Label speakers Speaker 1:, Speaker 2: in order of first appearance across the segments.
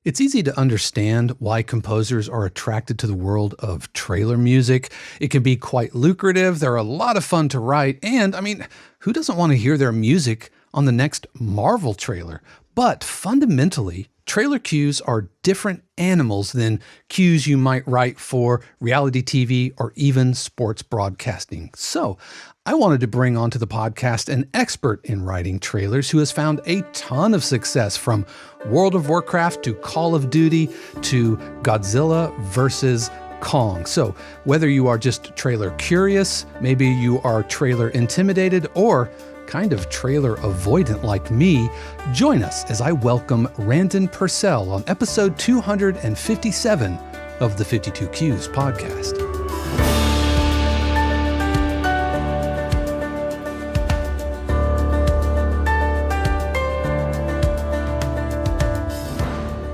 Speaker 1: It's easy to understand why composers are attracted to the world of trailer music. It can be quite lucrative, they're a lot of fun to write, and who doesn't want to hear their music on the next Marvel trailer? But fundamentally, trailer cues are different animals than cues you might write for reality TV or even sports broadcasting. So I wanted to bring onto the podcast an expert in writing trailers who has found a ton of success, from World of Warcraft to Call of Duty to Godzilla versus Kong. So whether you are just trailer curious, maybe you are trailer intimidated, or kind of trailer avoidant like me, join us as I welcome Randon Purcell on episode 257 of the 52 Cues podcast.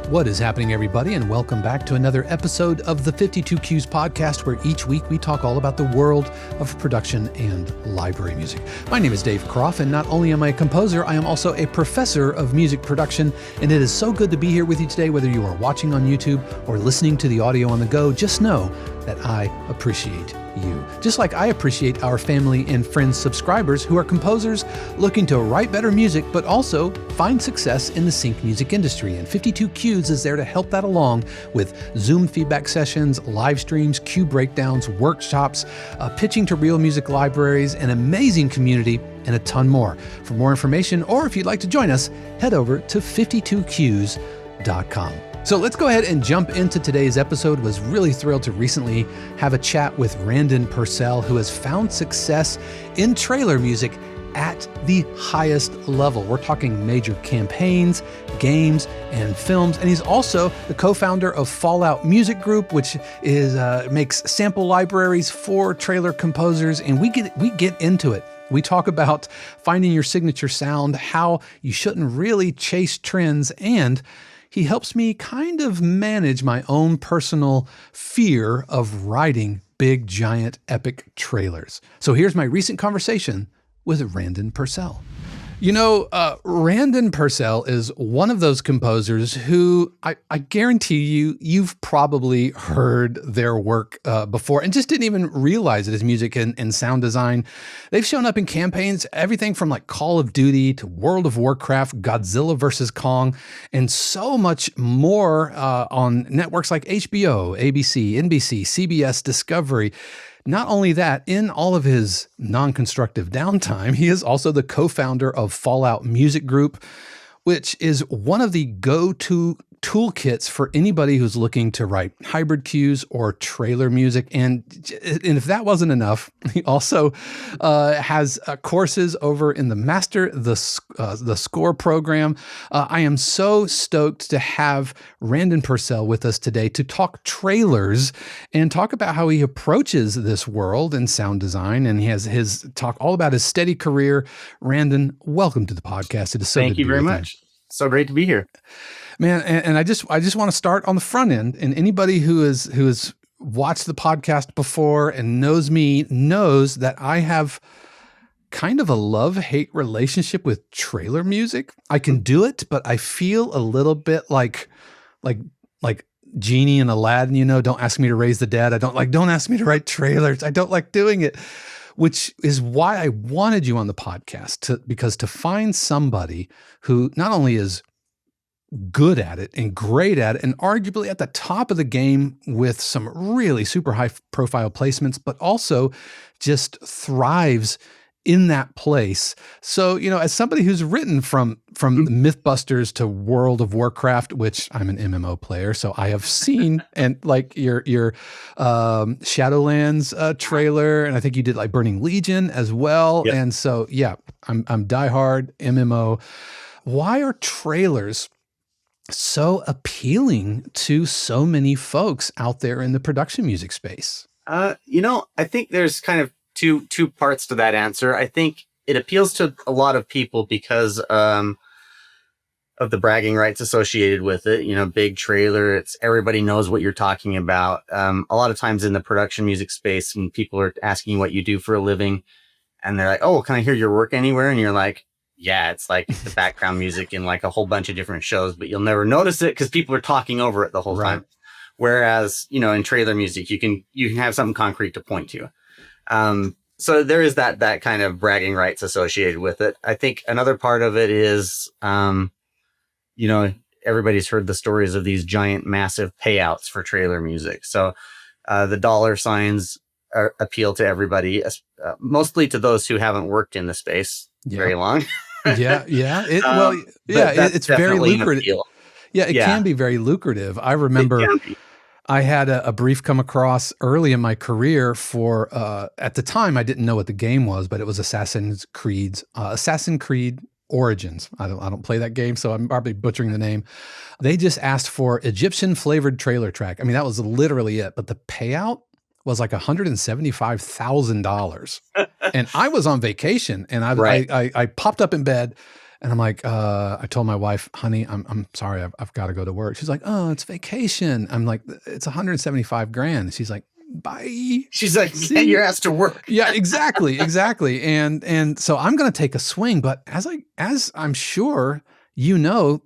Speaker 1: What is happening, everybody, and welcome back to another episode of the 52 Cues podcast, where each week we talk all about the world of production and library music. My name is Dave Croft, and not only am I a composer, I am also a professor of music production, and it is so good to be here with you today. Whether you are watching on YouTube or listening to the audio on the go, just know that I appreciate you. Just like I appreciate our family and friends subscribers who are composers looking to write better music, but also find success in the sync music industry. And 52 Cues is there to help that along with Zoom feedback sessions, live streams, cue breakdowns, workshops, pitching to real music libraries, an amazing community, and a ton more. For more information, or if you'd like to join us, head over to 52cues.com. So let's go ahead and jump into today's episode. Was really thrilled to recently have a chat with Randon Purcell, who has found success in trailer music at the highest level. We're talking major campaigns, games, and films. And he's also the co-founder of Fallout Music Group, which is makes sample libraries for trailer composers. And we get into it. We talk about finding your signature sound, how you shouldn't really chase trends, and he helps me kind of manage my own personal fear of writing big, giant, epic trailers. So here's my recent conversation with Randon Purcell. Randon Purcell is one of those composers who I guarantee you've probably heard their work before and just didn't even realize it as music and sound design. They've shown up in campaigns, everything from like Call of Duty to World of Warcraft, Godzilla versus Kong, and so much more on networks like HBO, ABC, NBC, CBS, Discovery. Not only that, in all of his non-constructive downtime, he is also the co-founder of Fallout Music Group, which is one of the go-to toolkits for anybody who's looking to write hybrid cues or trailer music. And if that wasn't enough, he also has courses over in the Master the Score program. I am so stoked to have Randon Purcell with us today to talk trailers and talk about how he approaches this world in sound design. And he has his talk all about his steady career. Randon, welcome to the podcast. It is so
Speaker 2: Thank you very much. So great to be here.
Speaker 1: Man, and I just want to start on the front end. And anybody who has watched the podcast before and knows me knows that I have kind of a love-hate relationship with trailer music. I can do it, but I feel a little bit like Genie and Aladdin, don't ask me to raise the dead. Don't ask me to write trailers. I don't like doing it, which is why I wanted you on the podcast, because to find somebody who not only is good at it and great at it and arguably at the top of the game with some really super high profile placements, but also just thrives in that place. So, as somebody who's written from Mythbusters to World of Warcraft, which I'm an MMO player, so I have seen, and like your Shadowlands trailer, and I think you did like Burning Legion as well. Yep. And so, yeah, I'm diehard MMO. Why are trailers so appealing to so many folks out there in the production music space?
Speaker 2: I think there's kind of two parts to that answer. I think it appeals to a lot of people because of the bragging rights associated with it. Big trailer, it's everybody knows what you're talking about. A lot of times in the production music space, when people are asking you what you do for a living, and they're like, "Oh, can I hear your work anywhere?" And you're like, yeah, it's like the background music in like a whole bunch of different shows, but you'll never notice it because people are talking over it the whole
Speaker 1: Right.
Speaker 2: time. Whereas, in trailer music, you can have something concrete to point to. So there is that kind of bragging rights associated with it. I think another part of it is, you know, everybody's heard the stories of these giant, massive payouts for trailer music. So the dollar signs appeal to everybody, mostly to those who haven't worked in the space
Speaker 1: Yeah.
Speaker 2: very long.
Speaker 1: Yeah. Yeah.
Speaker 2: But that's
Speaker 1: It's very
Speaker 2: definitely an
Speaker 1: lucrative.
Speaker 2: appeal.
Speaker 1: Yeah, it
Speaker 2: Yeah,
Speaker 1: can be very lucrative. I
Speaker 2: it
Speaker 1: remember
Speaker 2: can be.
Speaker 1: I had a brief come across early in my career for at the time I didn't know what the game was, but it was Assassin's Creed Origins. I don't play that game, so I'm probably butchering the name. They just asked for Egyptian flavored trailer track. I mean, that was literally it, but the payout was like $175,000. And I was on vacation, and
Speaker 2: Right.
Speaker 1: I popped up in bed, and I'm like, I told my wife, honey, I'm sorry, I've got to go to work. She's like, oh, it's vacation. I'm like, it's 175 grand. She's like, bye.
Speaker 2: She's like, yeah,
Speaker 1: See?
Speaker 2: you're asked to work.
Speaker 1: Yeah, exactly. And so I'm going to take a swing, but as I'm sure you know,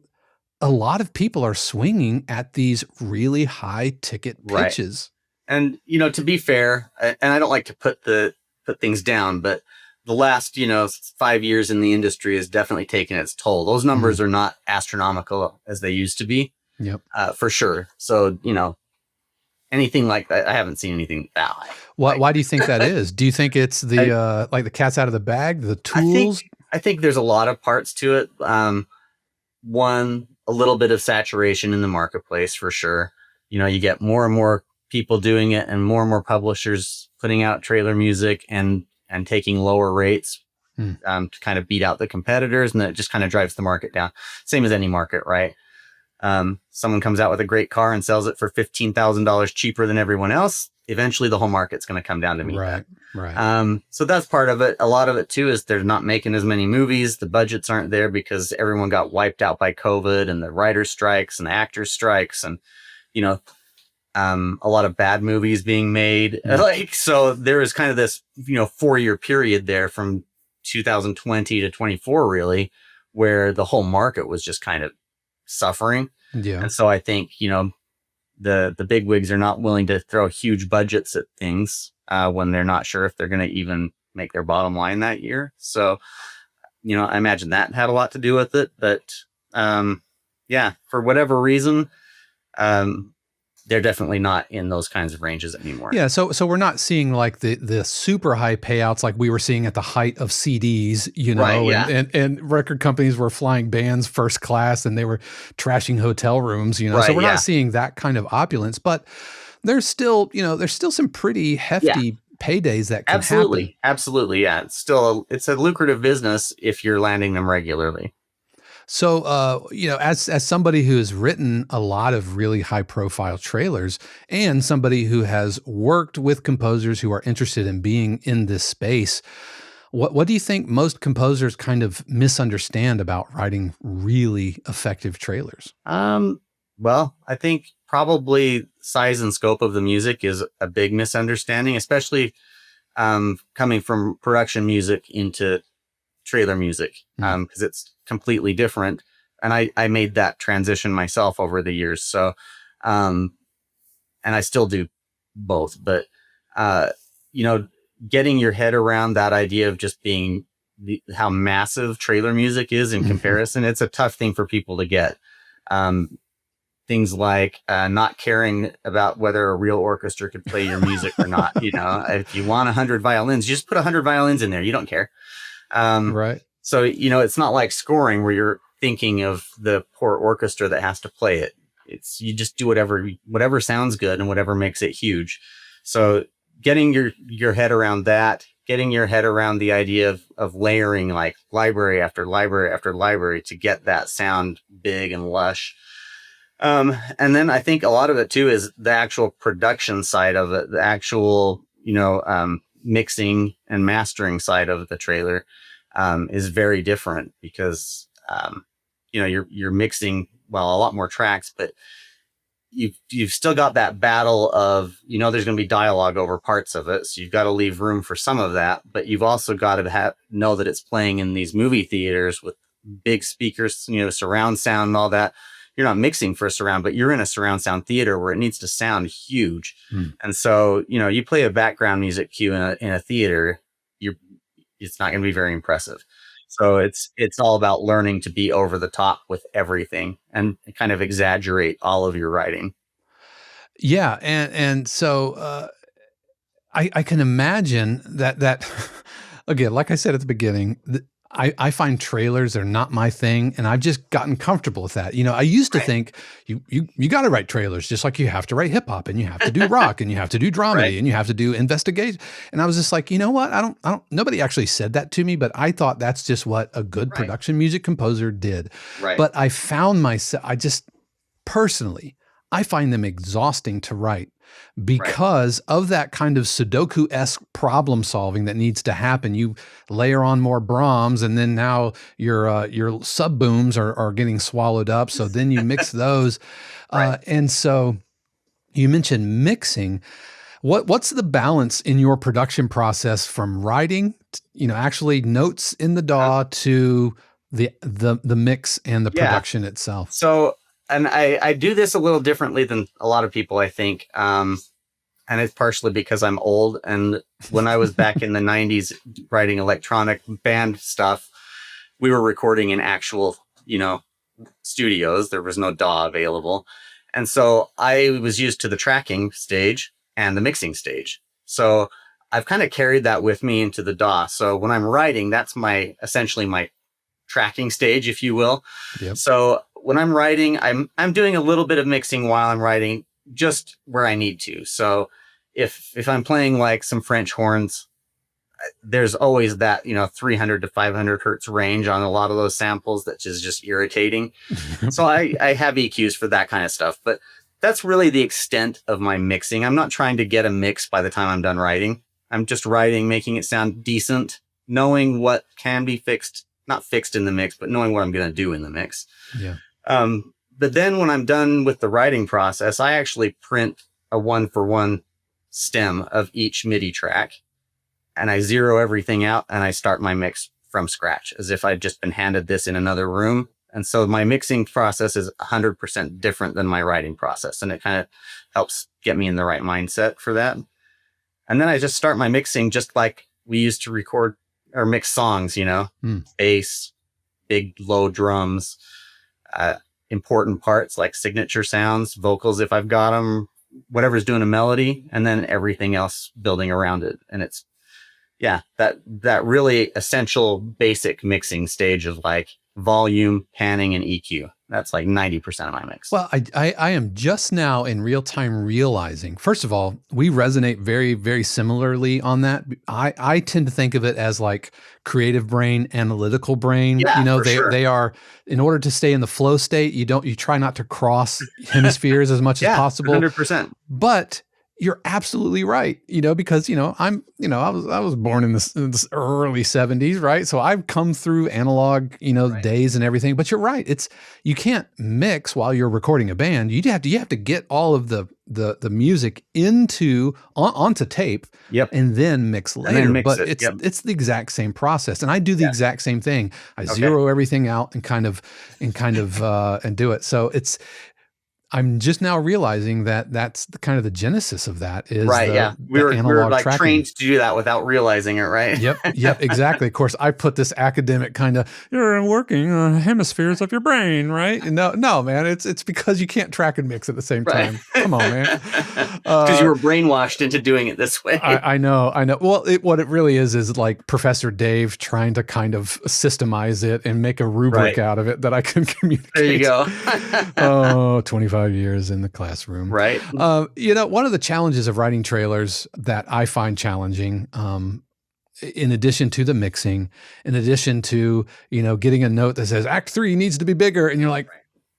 Speaker 1: a lot of people are swinging at these really high ticket
Speaker 2: Right.
Speaker 1: pitches.
Speaker 2: And to be fair, and I don't like to put things down, but the last 5 years in the industry has definitely taken its toll. Those numbers are not astronomical as they used to be.
Speaker 1: Yep.
Speaker 2: For sure. So anything like that, I haven't seen anything that high.
Speaker 1: Why do you think that is? Do you think it's the like the cat's out of the bag, the tools?
Speaker 2: I think there's a lot of parts to it. One, a little bit of saturation in the marketplace for sure. You get more and more people doing it, and more publishers putting out trailer music and taking lower rates to kind of beat out the competitors, and that just kind of drives the market down. Same as any market, right? Someone comes out with a great car and sells it for $15,000 cheaper than everyone else. Eventually the whole market's going to come down to meet that.
Speaker 1: Right.
Speaker 2: So that's part of it. A lot of it too is they're not making as many movies. The budgets aren't there because everyone got wiped out by COVID and the writer's strikes and the actors strikes, and a lot of bad movies being made. So there is kind of this 4-year period there from 2020 to 24 really, where the whole market was just kind of suffering.
Speaker 1: Yeah.
Speaker 2: And so I think, the big wigs are not willing to throw huge budgets at things when they're not sure if they're going to even make their bottom line that year. So, I imagine that had a lot to do with it. But yeah, for whatever reason, they're definitely not in those kinds of ranges anymore.
Speaker 1: Yeah, so we're not seeing like the super high payouts like we were seeing at the height of CDs,
Speaker 2: Right, yeah.
Speaker 1: and record companies were flying bands first class and they were trashing hotel rooms,
Speaker 2: Right,
Speaker 1: so we're
Speaker 2: yeah.
Speaker 1: not seeing that kind of opulence, but there's still some pretty hefty paydays that can happen.
Speaker 2: Absolutely. Yeah. It's a lucrative business if you're landing them regularly.
Speaker 1: So, as somebody who has written a lot of really high profile trailers and somebody who has worked with composers who are interested in being in this space, what do you think most composers kind of misunderstand about writing really effective trailers?
Speaker 2: Well, I think probably size and scope of the music is a big misunderstanding, especially coming from production music into trailer music, because it's completely different. And I made that transition myself over the years. So, and I still do both, but, getting your head around that idea of just being how massive trailer music is in comparison, it's a tough thing for people to get. Things like not caring about whether a real orchestra could play your music or not. If you want 100 violins, you just put 100 violins in there. You don't care.
Speaker 1: Right.
Speaker 2: So, it's not like scoring where you're thinking of the poor orchestra that has to play it. You just do whatever sounds good and whatever makes it huge. So getting your head around that, getting your head around the idea of layering like library after library after library to get that sound big and lush. And then I think a lot of it too is the actual production side of it, the actual, mixing and mastering side of the trailer. Is very different because, you're mixing, a lot more tracks, but you've still got that battle of, there's going to be dialogue over parts of it, so you've got to leave room for some of that, but you've also got to know that it's playing in these movie theaters with big speakers, surround sound and all that. You're not mixing for a surround, but you're in a surround sound theater where it needs to sound huge. And so, you play a background music cue in a theater, it's not going to be very impressive. So it's all about learning to be over the top with everything and kind of exaggerate all of your writing.
Speaker 1: Yeah, and so I can imagine that again, like I said at the beginning, I find trailers are not my thing, and I've just gotten comfortable with that. I used to think you got to write trailers just like you have to write hip hop, and you have to do rock, and you have to do dramedy, and you have to do investigation. And I was just like, you know what? I don't. Nobody actually said that to me, but I thought that's just what a good production music composer did.
Speaker 2: Right.
Speaker 1: But I found myself, personally, I find them exhausting to write because of that kind of Sudoku-esque problem solving that needs to happen. You layer on more Brahms, and then now your sub booms are getting swallowed up. So then you mix those. And so you mentioned mixing. What's the balance in your production process from writing, actually notes in the DAW to the mix and the production itself?
Speaker 2: So, and I do this a little differently than a lot of people, I think. And it's partially because I'm old. And when I was back in the 90s writing electronic band stuff, we were recording in actual, studios. There was no DAW available. And so I was used to the tracking stage and the mixing stage. So I've kind of carried that with me into the DAW. So when I'm writing, that's essentially my tracking stage, if you will.
Speaker 1: Yep.
Speaker 2: So when I'm writing, I'm doing a little bit of mixing while I'm writing, just where I need to. So if I'm playing like some French horns, there's always that 300 to 500 hertz range on a lot of those samples that is just irritating. So I have EQs for that kind of stuff, but that's really the extent of my mixing. I'm not trying to get a mix by the time I'm done writing. I'm just writing, making it sound decent, knowing what can be fixed, not fixed in the mix, but knowing what I'm going to do in the mix.
Speaker 1: Yeah.
Speaker 2: But then when I'm done with the writing process, I actually print a 1-for-1 stem of each MIDI track, and I zero everything out, and I start my mix from scratch as if I'd just been handed this in another room. And so my mixing process is 100% different than my writing process. And it kind of helps get me in the right mindset for that. And then I just start my mixing just like we used to record or mix songs, bass, big, low drums, important parts like signature sounds, vocals if I've got them, whatever's doing a melody, and then everything else building around it. And it's, that really essential basic mixing stage of like volume, panning, and EQ. That's like 90% of my mix.
Speaker 1: Well, I am just now in real time realizing, first of all, we resonate very, very similarly on that. I tend to think of it as like creative brain, analytical brain. They are, in order to stay in the flow state, you try not to cross hemispheres as much as possible.
Speaker 2: 100%.
Speaker 1: But you're absolutely right, because, I was born in this early 70s, right? So I've come through analog, days and everything, but you're right. You can't mix while you're recording a band. You have to get all of the music onto tape, and then mix later. It's the exact same process. And I do the exact same thing. I zero everything out and kind of and do it. So I'm just now realizing that that's kind of the genesis of that is
Speaker 2: we were like
Speaker 1: tracking.
Speaker 2: Trained to do that without realizing it, right?
Speaker 1: Yep, exactly. Of course, I put this academic kind of you're working hemispheres of your brain, right? No, man, it's because you can't track and mix at the same time. Come on, man.
Speaker 2: Because you were brainwashed into doing it this way.
Speaker 1: I know. Well, what it really is like Professor Dave trying to kind of systemize it and make a rubric out of it that I can communicate.
Speaker 2: There you go.
Speaker 1: 25 years in the classroom.
Speaker 2: Right.
Speaker 1: One of the challenges of writing trailers that I find challenging, in addition to the mixing, in addition to, getting a note that says Act 3 needs to be bigger. And you're like,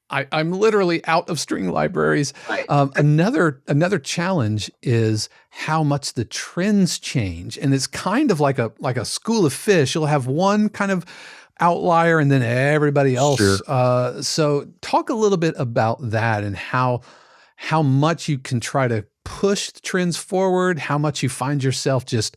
Speaker 1: I'm literally out of string libraries.
Speaker 2: Right.
Speaker 1: Another challenge is how much the trends change. And it's kind of like a school of fish. You'll have one kind of outlier and then everybody else.
Speaker 2: Sure.
Speaker 1: So talk a little bit about that and how how much you can try to push the trends forward, how much you find yourself just,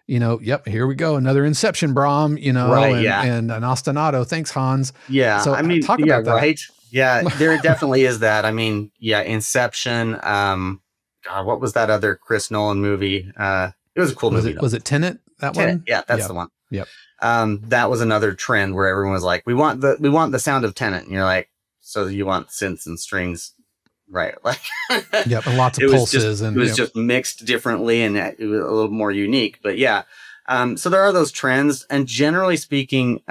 Speaker 1: yep, here we go, another Inception Brahm,
Speaker 2: Right. Yeah.
Speaker 1: and an ostinato. Thanks, Hans.
Speaker 2: Yeah.
Speaker 1: So
Speaker 2: I mean,
Speaker 1: talk
Speaker 2: yeah,
Speaker 1: about that.
Speaker 2: right. Yeah, there definitely is that. I mean, yeah, Inception. God, what was that other Chris Nolan movie? It was a cool
Speaker 1: Was
Speaker 2: movie
Speaker 1: it
Speaker 2: though.
Speaker 1: was it Tenet, that
Speaker 2: Tenet.
Speaker 1: one?
Speaker 2: Yeah, that's
Speaker 1: Yep.
Speaker 2: the one.
Speaker 1: Yep.
Speaker 2: That was another trend where everyone was like, we want the sound of Tenet. And you're like, so you want synths and strings, right? Like,
Speaker 1: Yep. And lots of
Speaker 2: it was
Speaker 1: pulses and
Speaker 2: just mixed differently and it was a little more unique. But yeah, so there are those trends, and generally speaking,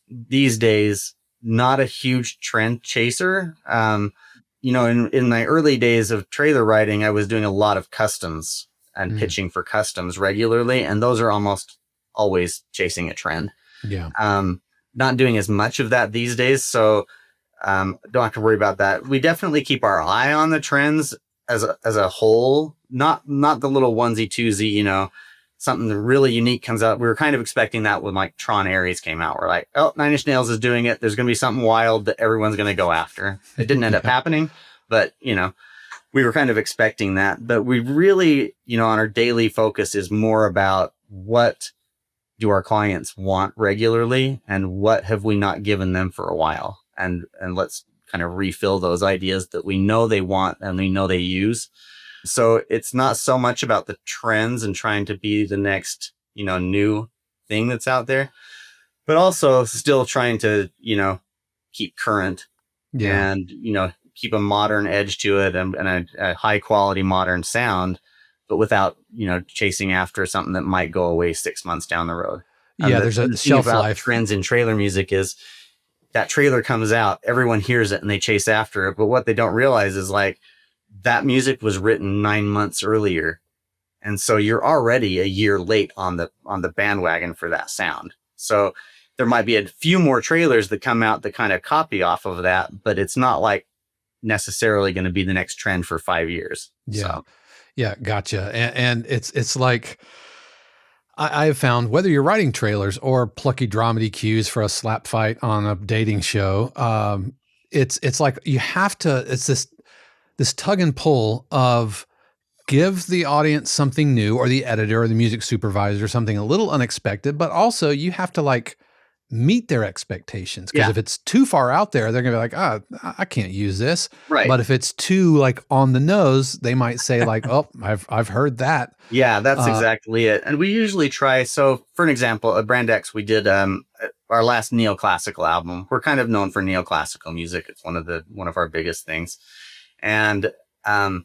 Speaker 2: these days, not a huge trend chaser. In my early days of trailer writing, I was doing a lot of customs and pitching for customs regularly, and those are almost always chasing a trend.
Speaker 1: Yeah.
Speaker 2: Not doing as much of that these days, so don't have to worry about that. We definitely keep our eye on the trends as a whole, not the little onesie twosie, something really unique comes out. We were kind of expecting that when like Tron Ares came out. We're like, oh, Nine Inch Nails is doing it. There's going to be something wild that everyone's going to go after. It didn't end up happening, but we were kind of expecting that. But we really, on our daily focus is more about what do our clients want regularly and what have we not given them for a while. And let's kind of refill those ideas that we know they want and we know they use. So it's not so much about the trends and trying to be the next, new thing that's out there, but also still trying to, keep current and, keep a modern edge to it and a high quality modern sound, but without, chasing after something that might go away 6 months down the road.
Speaker 1: Yeah, there's a shelf life.
Speaker 2: Trends in trailer music is that trailer comes out, everyone hears it and they chase after it. But what they don't realize is like, that music was written 9 months earlier. And so you're already a year late on the bandwagon for that sound. So there might be a few more trailers that come out that kind of copy off of that, but it's not like necessarily going to be the next trend for 5 years.
Speaker 1: Yeah.
Speaker 2: So.
Speaker 1: Yeah. Gotcha. And it's like, I have found whether you're writing trailers or plucky dramedy cues for a slap fight on a dating show, it's like you have to, it's this tug and pull of give the audience something new, or the editor or the music supervisor something a little unexpected, but also you have to like meet their expectations. Because if it's too far out there, they're gonna be like, I can't use this.
Speaker 2: Right.
Speaker 1: But if it's too like on the nose, they might say like, oh, I've heard that.
Speaker 2: Yeah, that's exactly it. And we usually try. So for an example, at Brand X, we did our last neoclassical album. We're kind of known for neoclassical music. It's one of our biggest things. And on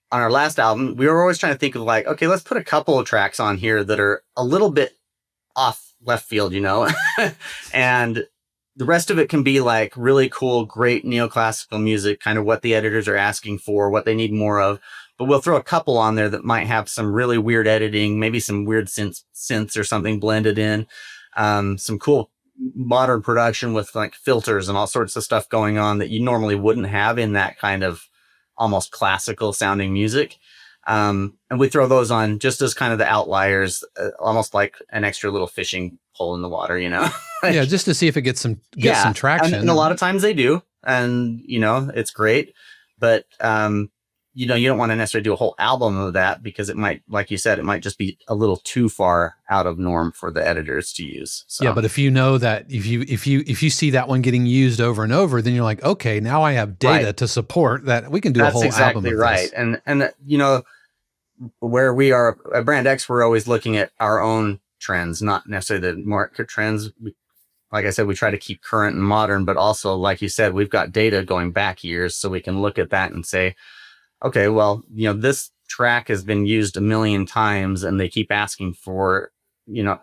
Speaker 2: our last album, we were always trying to think of like, okay, let's put a couple of tracks on here that are a little bit off left field, and the rest of it can be like really cool, great neoclassical music, kind of what the editors are asking for, what they need more of. But we'll throw a couple on there that might have some really weird editing, maybe some weird synths or something blended in, some cool modern production with like filters and all sorts of stuff going on that you normally wouldn't have in that kind of almost classical sounding music. And we throw those on just as kind of the outliers, almost like an extra little fishing hole in the water,
Speaker 1: Yeah, just to see if it gets some traction.
Speaker 2: And a lot of times they do, and it's great. But you don't want to necessarily do a whole album of that because it might, like you said, it might just be a little too far out of norm for the editors to use. So.
Speaker 1: Yeah, but if you know that if you see that one getting used over and over, then you're like, okay, now I have data to support that we can do a whole album of
Speaker 2: right.
Speaker 1: this.
Speaker 2: And where we are at Brand X, we're always looking at our own trends, not necessarily the market trends. Like I said, we try to keep current and modern, but also, like you said, we've got data going back years, so we can look at that and say, okay, well, this track has been used a million times and they keep asking for,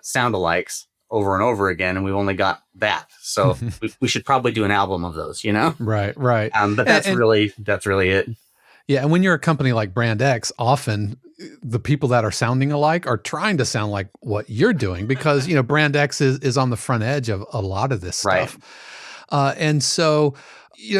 Speaker 2: sound alikes over and over again. And we've only got that. So we should probably do an album of those,
Speaker 1: Right.
Speaker 2: But that's really it.
Speaker 1: Yeah. And when you're a company like Brand X, often the people that are sounding alike are trying to sound like what you're doing because, Brand X is on the front edge of a lot of this stuff. And so,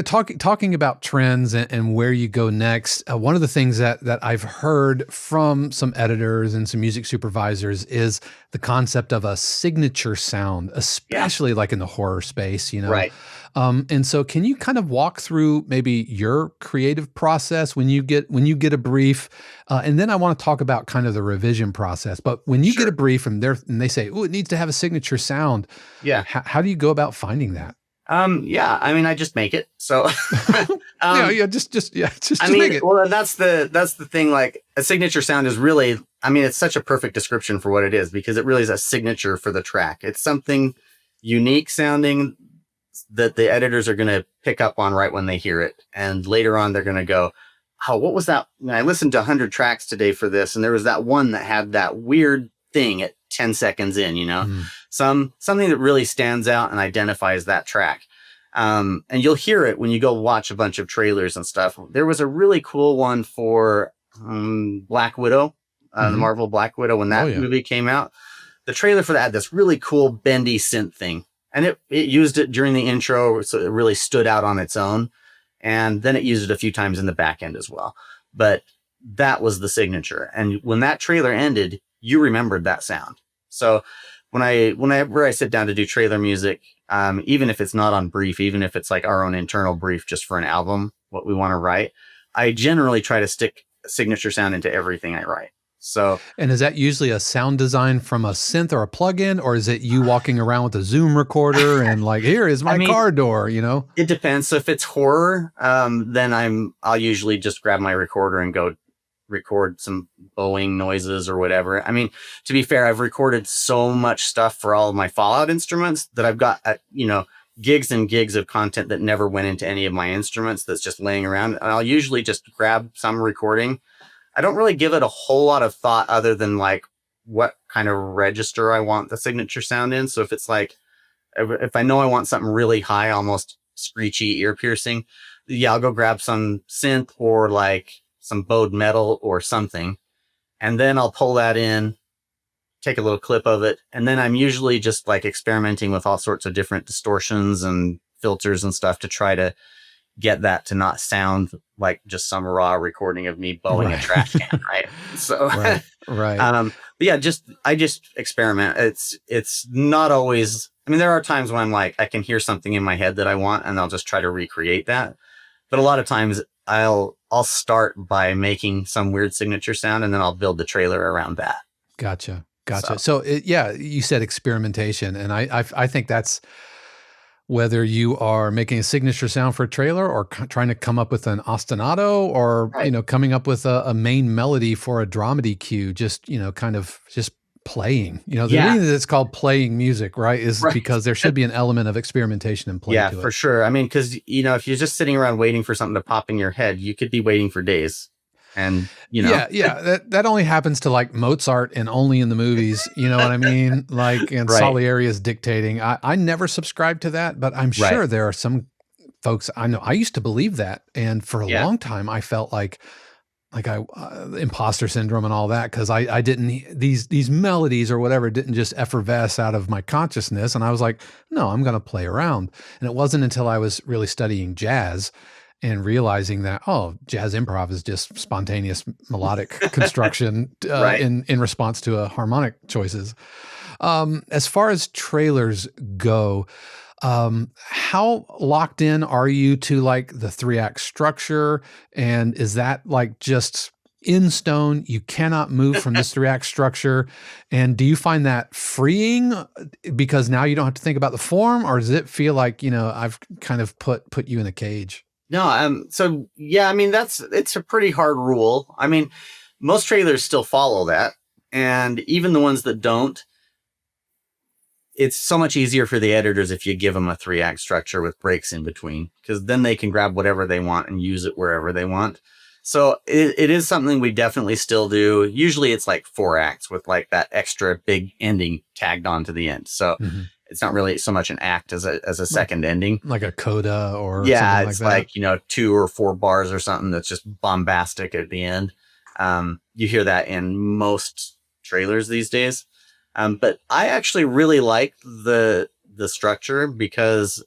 Speaker 1: talking about trends and where you go next, one of the things that I've heard from some editors and some music supervisors is the concept of a signature sound, especially like in the horror space,
Speaker 2: Right.
Speaker 1: And so can you kind of walk through maybe your creative process when you get a brief? And then I want to talk about kind of the revision process. But when you get a
Speaker 2: Sure.
Speaker 1: brief and they say, oh, it needs to have a signature sound,
Speaker 2: Yeah.
Speaker 1: how do you go about finding that?
Speaker 2: Yeah, I mean, I just make it. So,
Speaker 1: Yeah,
Speaker 2: um,
Speaker 1: yeah, just yeah,
Speaker 2: I
Speaker 1: just make
Speaker 2: mean,
Speaker 1: it.
Speaker 2: well, and that's the thing. Like a signature sound is really, I mean, it's such a perfect description for what it is because it really is a signature for the track. It's something unique sounding that the editors are going to pick up on right when they hear it, and later on they're going to go, "Oh, what was that?" And I listened to 100 tracks today for this, and there was that one that had that weird thing at 10 seconds in.
Speaker 1: Mm,
Speaker 2: Something that really stands out and identifies that track. And you'll hear it when you go watch a bunch of trailers and stuff. There was a really cool one for Black Widow, the
Speaker 1: mhm.
Speaker 2: Marvel Black Widow, when
Speaker 1: Oh
Speaker 2: that
Speaker 1: yeah.
Speaker 2: movie came out. The trailer for that had this really cool bendy synth thing. And it used it during the intro, so it really stood out on its own. And then it used it a few times in the back end as well. But that was the signature. And when that trailer ended, you remembered that sound. So whenever I sit down to do trailer music, even if it's not on brief, even if it's like our own internal brief just for an album, what we want to write, I generally try to stick a signature sound into everything I write. So
Speaker 1: And is that usually a sound design from a synth or a plugin, or is it you walking around with a Zoom recorder and like, here is
Speaker 2: I
Speaker 1: my
Speaker 2: mean,
Speaker 1: car door, you know?
Speaker 2: it depends. So if it's horror, then I'll usually just grab my recorder and go record some bowing noises or whatever. I mean, to be fair, I've recorded so much stuff for all of my Fallout instruments that I've got, gigs and gigs of content that never went into any of my instruments that's just laying around. And I'll usually just grab some recording. I don't really give it a whole lot of thought other than like what kind of register I want the signature sound in. So if it's like, if I know I want something really high, almost screechy, ear piercing, yeah, I'll go grab some synth or like some bowed metal or something. And then I'll pull that in, take a little clip of it. And then I'm usually just like experimenting with all sorts of different distortions and filters and stuff to try to get that to not sound like just some raw recording of me bowing a
Speaker 1: Right.
Speaker 2: trash can. Right. So,
Speaker 1: Right. Right.
Speaker 2: but yeah, I just experiment. It's not always, I mean, there are times when I'm like, I can hear something in my head that I want and I'll just try to recreate that. But a lot of times I'll start by making some weird signature sound and then I'll build the trailer around that.
Speaker 1: Gotcha.
Speaker 2: So
Speaker 1: Gotcha. So yeah, you said experimentation, and I think that's whether you are making a signature sound for a trailer or trying to come up with an ostinato or,
Speaker 2: right.
Speaker 1: coming up with a main melody for a dramedy cue, just, kind of just playing. The
Speaker 2: Yeah.
Speaker 1: reason it's called playing music, right, is
Speaker 2: Right.
Speaker 1: because there should be an element of experimentation and play
Speaker 2: Yeah,
Speaker 1: to
Speaker 2: for
Speaker 1: it.
Speaker 2: sure. I mean, because if you're just sitting around waiting for something to pop in your head, you could be waiting for days. And
Speaker 1: Yeah, yeah, that only happens to, like, Mozart and only in the movies, you know what I mean? Like, and
Speaker 2: right,
Speaker 1: Salieri is dictating. I never subscribed to that, but I'm
Speaker 2: right,
Speaker 1: sure there are some folks I know. I used to believe that, and for a
Speaker 2: yeah,
Speaker 1: long time, I felt like I imposter syndrome and all that because I didn't these melodies or whatever didn't just effervesce out of my consciousness, and I was like, "No, I'm gonna play around." And it wasn't until I was really studying jazz and realizing that, oh, jazz improv is just spontaneous melodic construction
Speaker 2: right.
Speaker 1: in response to harmonic choices. As far as trailers go, how locked in are you to like the 3-act structure? And is that like just in stone? You cannot move from this 3-act structure. And do you find that freeing because now you don't have to think about the form, or does it feel like, I've kind of put you in a cage?
Speaker 2: No, so yeah, I mean, it's a pretty hard rule. I mean, most trailers still follow that. And even the ones that don't, it's so much easier for the editors if you give them a 3-act structure with breaks in between, because then they can grab whatever they want and use it wherever they want. So it is something we definitely still do. Usually it's like 4 acts with like that extra big ending tagged on to the end. So
Speaker 1: Mhm.
Speaker 2: it's not really so much an act as a
Speaker 1: Like
Speaker 2: second ending.
Speaker 1: like a coda or
Speaker 2: Yeah,
Speaker 1: something like
Speaker 2: it's
Speaker 1: that?
Speaker 2: like, 2 or 4 bars or something that's just bombastic at the end. You hear that in most trailers these days. But I actually really like the structure because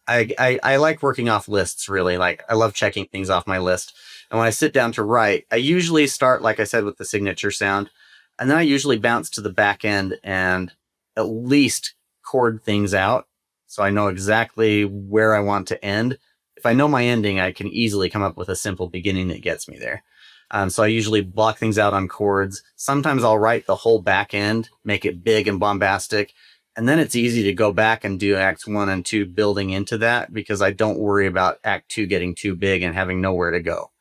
Speaker 2: I like working off lists, really. Like, I love checking things off my list. And when I sit down to write, I usually start, like I said, with the signature sound. And then I usually bounce to the back end and at least chord things out. So I know exactly where I want to end. If I know my ending, I can easily come up with a simple beginning that gets me there. So I usually block things out on chords. Sometimes I'll write the whole back end, make it big and bombastic. And then it's easy to go back and do acts 1 and 2 building into that, because I don't worry about act 2 getting too big and having nowhere to go.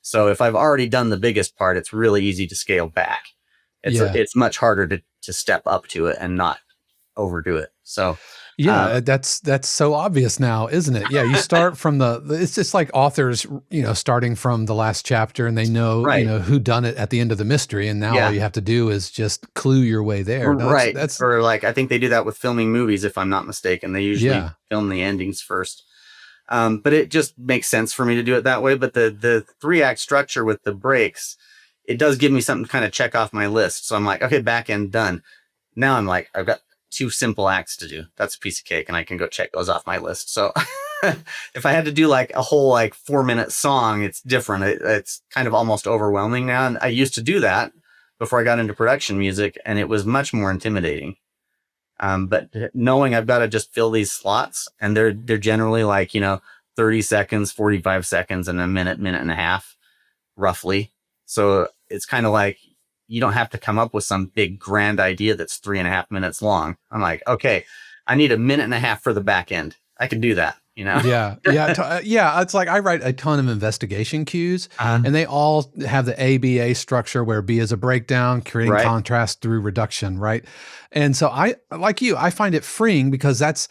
Speaker 2: So if I've already done the biggest part, it's really easy to scale back.
Speaker 1: Yeah.
Speaker 2: It's much harder to step up to it and not overdo it. So
Speaker 1: Yeah, that's so obvious now, isn't it? Yeah, you start from it's just like authors, starting from the last chapter, and they know,
Speaker 2: right.
Speaker 1: who done it at the end of the mystery, and now all
Speaker 2: Yeah.
Speaker 1: you have to do is just clue your way there. No,
Speaker 2: Right.
Speaker 1: that's
Speaker 2: Or like, I think they do that with filming movies, if I'm not mistaken. They usually
Speaker 1: yeah.
Speaker 2: film the endings first. But it just makes sense for me to do it that way. But the 3-act structure with the breaks, it does give me something to kind of check off my list. So I'm like, okay, back end done. Now I'm like, I've got 2 simple acts to do. That's a piece of cake, and I can go check those off my list. So if I had to do like a whole like 4-minute song, it's different. It's kind of almost overwhelming now. And I used to do that before I got into production music, and it was much more intimidating. But knowing I've got to just fill these slots, and they're generally like, 30 seconds, 45 seconds, and a minute and a half, roughly. So it's kind of like, you don't have to come up with some big grand idea that's 3.5 minutes long. I'm like, okay, I need a minute and a half for the back end. I can do that,
Speaker 1: Yeah, yeah, yeah. It's like I write a ton of investigation cues,
Speaker 2: Uh,
Speaker 1: and they all have the ABA structure, where B is a breakdown, creating
Speaker 2: right.
Speaker 1: contrast through reduction, right? And so I, like you, I find it freeing, because that's,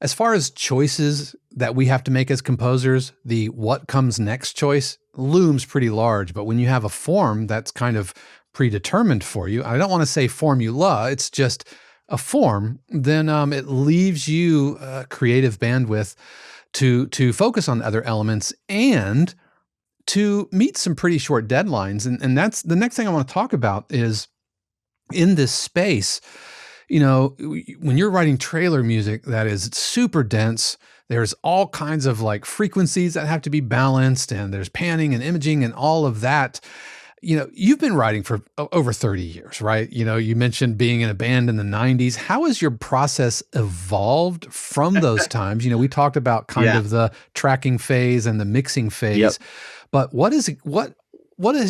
Speaker 1: as far as choices that we have to make as composers, the what comes next choice looms pretty large. But when you have a form that's kind of predetermined for you, I don't want to say formula, it's just a form, then it leaves you creative bandwidth to focus on other elements and to meet some pretty short deadlines. And that's the next thing I want to talk about is, in this space, when you're writing trailer music that is super dense, there's all kinds of like frequencies that have to be balanced, and there's panning and imaging and all of that. You've been writing for over 30 years, right? You mentioned being in a band in the 90s. How has your process evolved from those times? We talked about kind
Speaker 2: Yeah.
Speaker 1: of the tracking phase and the mixing
Speaker 2: Yep.
Speaker 1: phase, but what has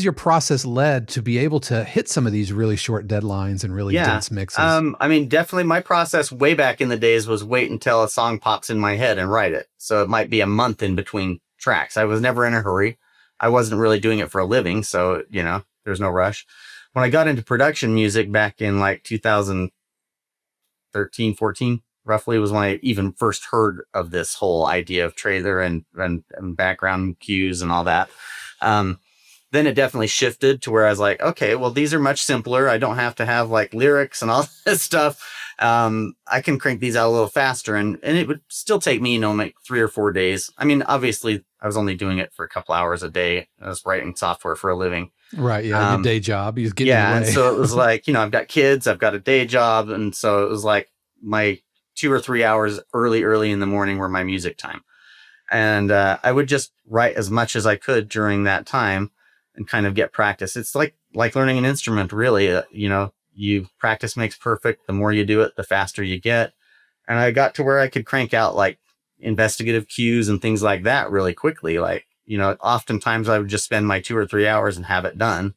Speaker 1: your process led to be able to hit some of these really short deadlines and really
Speaker 2: Yeah.
Speaker 1: dense mixes?
Speaker 2: I mean, definitely my process way back in the days was wait until a song pops in my head and write it. So it might be a month in between tracks. I was never in a hurry. I wasn't really doing it for a living. So, there's no rush. When I got into production music back in like 2013, 14, roughly, was when I even first heard of this whole idea of trailer and background cues and all that. Then it definitely shifted to where I was like, okay, well, these are much simpler. I don't have to have like lyrics and all this stuff. I can crank these out a little faster, and it would still take me, like 3 or 4 days. I mean, obviously I was only doing it for a couple hours a day. I was writing software for a living.
Speaker 1: Right. Yeah. Your day job, you get in
Speaker 2: Yeah.
Speaker 1: the
Speaker 2: And
Speaker 1: way.
Speaker 2: so it was like, I've got kids, I've got a day job. And so it was like my 2 or 3 hours early in the morning were my music time. And I would just write as much as I could during that time and kind of get practice. It's like learning an instrument, really. You practice makes perfect. The more you do it, the faster you get. And I got to where I could crank out like investigative cues and things like that really quickly. Like, oftentimes I would just spend my 2 or 3 hours and have it done.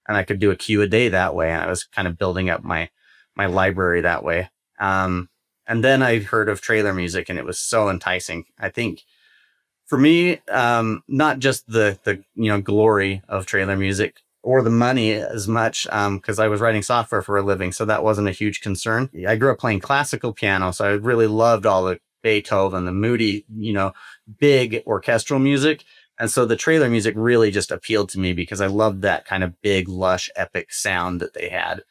Speaker 2: And I could do a cue a day that way. And I was kind of building up my library that way. And then I heard of trailer music, and it was so enticing. I think for me, not just the glory of trailer music or the money as much, because I was writing software for a living, so that wasn't a huge concern. I grew up playing classical piano, so I really loved all the Beethoven, the moody, big orchestral music. And so the trailer music really just appealed to me because I loved that kind of big, lush, epic sound that they had.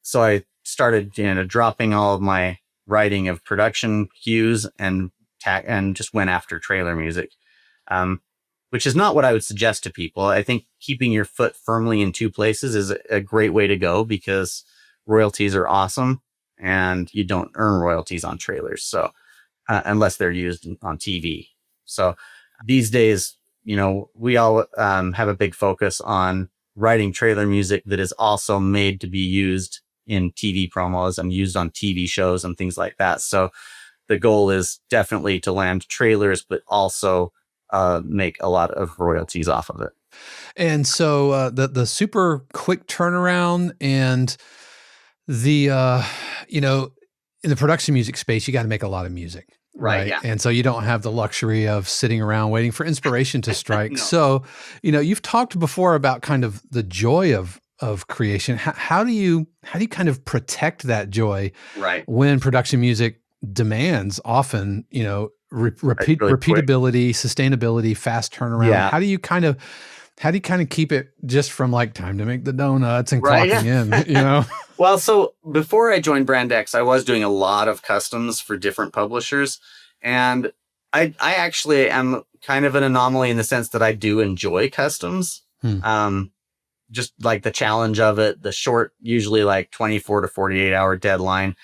Speaker 2: So I started, dropping all of my writing of production cues and just went after trailer music, which is not what I would suggest to people. I think keeping your foot firmly in 2 places is a great way to go, because royalties are awesome, and you don't earn royalties on trailers. So unless they're used on TV. So these days, we all have a big focus on writing trailer music that is also made to be used in TV promos and used on TV shows and things like that. So the goal is definitely to land trailers, but also make a lot of royalties off of it.
Speaker 1: And so the super quick turnaround and the you know, in the production music space, you got to make a lot of music.
Speaker 2: Right.
Speaker 1: Right.
Speaker 2: Yeah.
Speaker 1: And so you don't have the luxury of sitting around waiting for inspiration to strike.
Speaker 2: No.
Speaker 1: So, you've talked before about kind of the joy of creation. How do you kind of protect that joy
Speaker 2: Right.
Speaker 1: when production music demands often,
Speaker 2: Really quick.
Speaker 1: repeatability, sustainability, fast turnaround?
Speaker 2: Yeah.
Speaker 1: How do you kind of keep it just from like time to make the donuts and
Speaker 2: Right.
Speaker 1: clocking in?
Speaker 2: Well, so before I joined Brand X, I was doing a lot of customs for different publishers. And I actually am kind of an anomaly in the sense that I do enjoy customs. Just like the challenge of it, the short, usually like 24 to 48 hour deadline,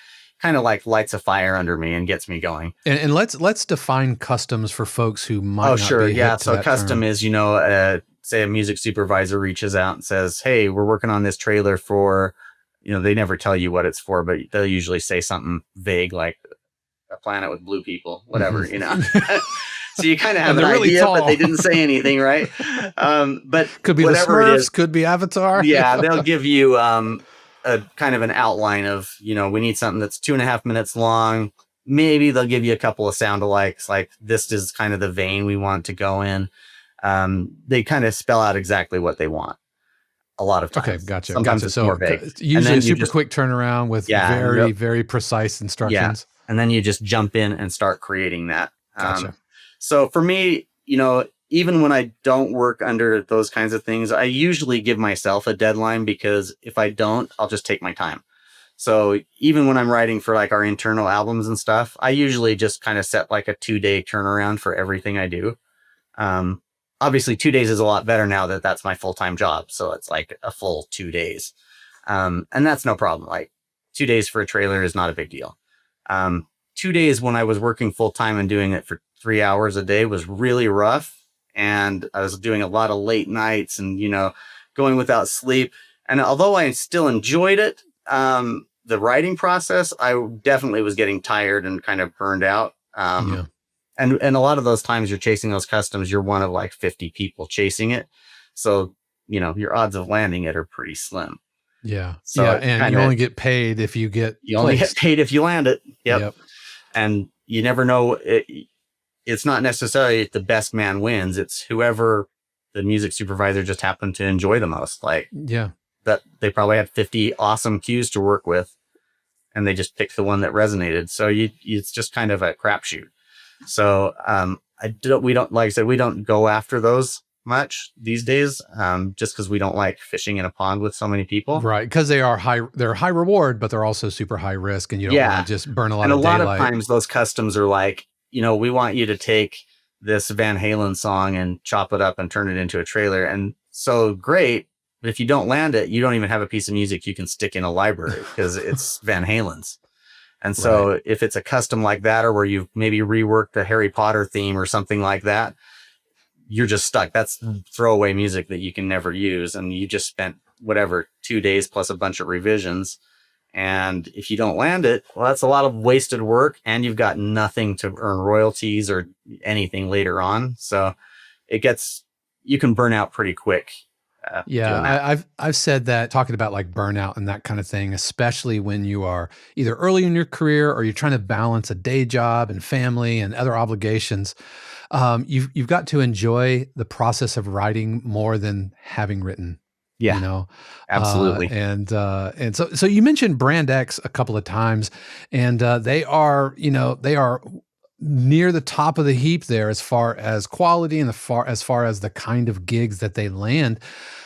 Speaker 2: kind of like lights a fire under me and gets me going.
Speaker 1: And let's define customs for folks who might not
Speaker 2: Sure.
Speaker 1: be
Speaker 2: Yeah.
Speaker 1: hip to
Speaker 2: So
Speaker 1: that
Speaker 2: custom
Speaker 1: term.
Speaker 2: is, say a music supervisor reaches out and says, "Hey, we're working on this trailer for," they never tell you what it's for, but they'll usually say something vague like a planet with blue people, whatever, So you kind of have
Speaker 1: And
Speaker 2: an
Speaker 1: they're really
Speaker 2: idea, but they
Speaker 1: tall.
Speaker 2: didn't say anything, right? But
Speaker 1: Could be the
Speaker 2: whatever it is,
Speaker 1: Smurfs, could be Avatar.
Speaker 2: yeah, they'll give you a kind of an outline of, we need something that's 2.5 minutes long. Maybe they'll give you a couple of sound alikes, like this is kind of the vein we want to go in. They kind of spell out exactly what they want a lot of times.
Speaker 1: Okay, gotcha.
Speaker 2: Sometimes it's
Speaker 1: So
Speaker 2: more vague.
Speaker 1: usually a super quick turnaround with very, very precise instructions.
Speaker 2: Yeah. And then you just jump in and start creating that.
Speaker 1: Gotcha.
Speaker 2: So for me, even when I don't work under those kinds of things, I usually give myself a deadline, because if I don't, I'll just take my time. So even when I'm writing for like our internal albums and stuff, I usually just kind of set like a 2-day turnaround for everything I do. Obviously 2 days is a lot better now that that's my full-time job. So it's like a full 2 days. And that's no problem. Like 2 days for a trailer is not a big deal. 2 days when I was working full-time and doing it for 3 hours a day was really rough. And I was doing a lot of late nights and, going without sleep. And although I still enjoyed it, the writing process, I definitely was getting tired and kind of burned out. And a lot of those times you're chasing those customs, you're one of like 50 people chasing it. So, your odds of landing it are pretty slim.
Speaker 1: Yeah.
Speaker 2: So
Speaker 1: and you only get paid if you get
Speaker 2: only get paid if you land it.
Speaker 1: Yep.
Speaker 2: And you never know. It's not necessarily the best man wins. It's whoever the music supervisor just happened to enjoy the most. Like, that they probably had 50 awesome cues to work with, and they just picked the one that resonated. So it's just kind of a crapshoot. So we don't, like I said, we don't go after those much these days, just because we don't like fishing in a pond with so many people.
Speaker 1: Right, because they're high reward, but they're also super high risk, and you don't want to just burn a lot of daylight.
Speaker 2: And a lot of times those customs are like, we want you to take this Van Halen song and chop it up and turn it into a trailer. And so great. But if you don't land it, you don't even have a piece of music you can stick in a library because it's Van Halen's. And so if it's a custom like that, or where you've maybe reworked the Harry Potter theme or something like that, you're just stuck. That's throwaway music that you can never use. And you just spent 2 days plus a bunch of revisions. And if you don't land it, well, that's a lot of wasted work, and you've got nothing to earn royalties or anything later on. So you can burn out pretty quick.
Speaker 1: I've said that, talking about like burnout and that kind of thing, especially when you are either early in your career or you're trying to balance a day job and family and other obligations. You've got to enjoy the process of writing more than having written.
Speaker 2: Yeah, absolutely.
Speaker 1: And so you mentioned Brand X a couple of times, and they are near the top of the heap there as far as quality and as far as the kind of gigs that they land.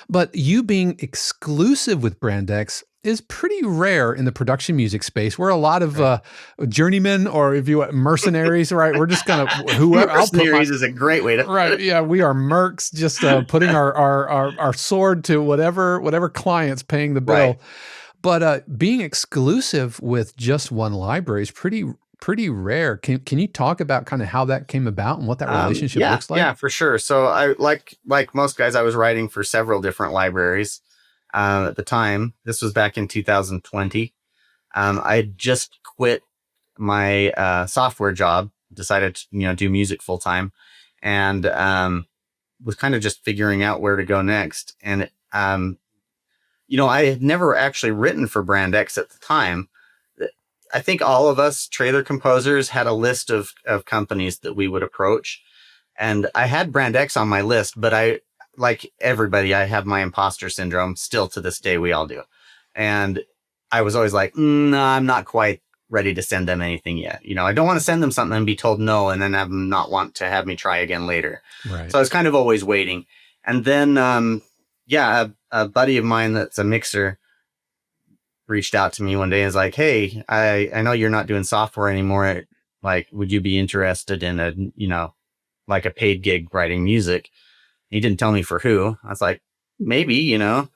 Speaker 1: But you being exclusive with Brand X is pretty rare in the production music space. We're a lot of journeymen, or if you want, mercenaries, right? We're just kind of whoever.
Speaker 2: Mercenaries is a great way to
Speaker 1: right. Yeah, we are mercs, just putting our sword to whatever client's paying the bill. Right. But being exclusive with just one library is pretty rare. Can you talk about kind of how that came about and what that relationship looks like?
Speaker 2: Yeah, for sure. So I like most guys, I was writing for several different libraries. At the time, this was back in 2020. I had just quit my software job, decided to, do music full time, and was kind of just figuring out where to go next. And I had never actually written for Brand X at the time. I think all of us trailer composers had a list of companies that we would approach. And I had Brand X on my list, but like everybody, I have my imposter syndrome still to this day. We all do. And I was always like, no, I'm not quite ready to send them anything yet. I don't want to send them something and be told no, and then have them not want to have me try again later.
Speaker 1: Right.
Speaker 2: So I was kind of always waiting. And then, a buddy of mine that's a mixer reached out to me one day and was like, hey, I know you're not doing software anymore. Like, would you be interested in like a paid gig writing music? He didn't tell me for who. I was like, maybe, I'll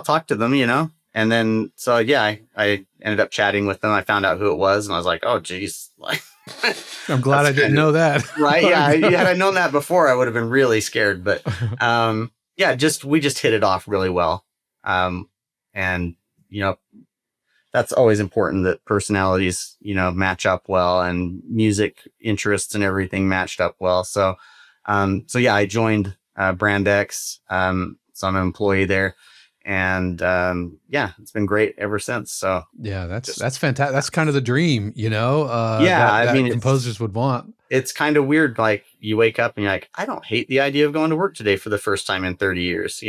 Speaker 2: talk to them, And then, so yeah, I ended up chatting with them. I found out who it was, and I was like, oh, geez. Like,
Speaker 1: I'm glad I didn't know that.
Speaker 2: Right. Yeah. Had I known that before, I would have been really scared. But we just hit it off really well. And, that's always important, that personalities, match up well, and music interests and everything matched up well. So yeah, I joined Brand X. So I'm an employee there, and it's been great ever since. So
Speaker 1: yeah, that's fantastic. That's kind of the dream,
Speaker 2: I mean,
Speaker 1: composers would want.
Speaker 2: It's kind of weird. Like, you wake up and you're like, I don't hate the idea of going to work today for the first time in 30 years,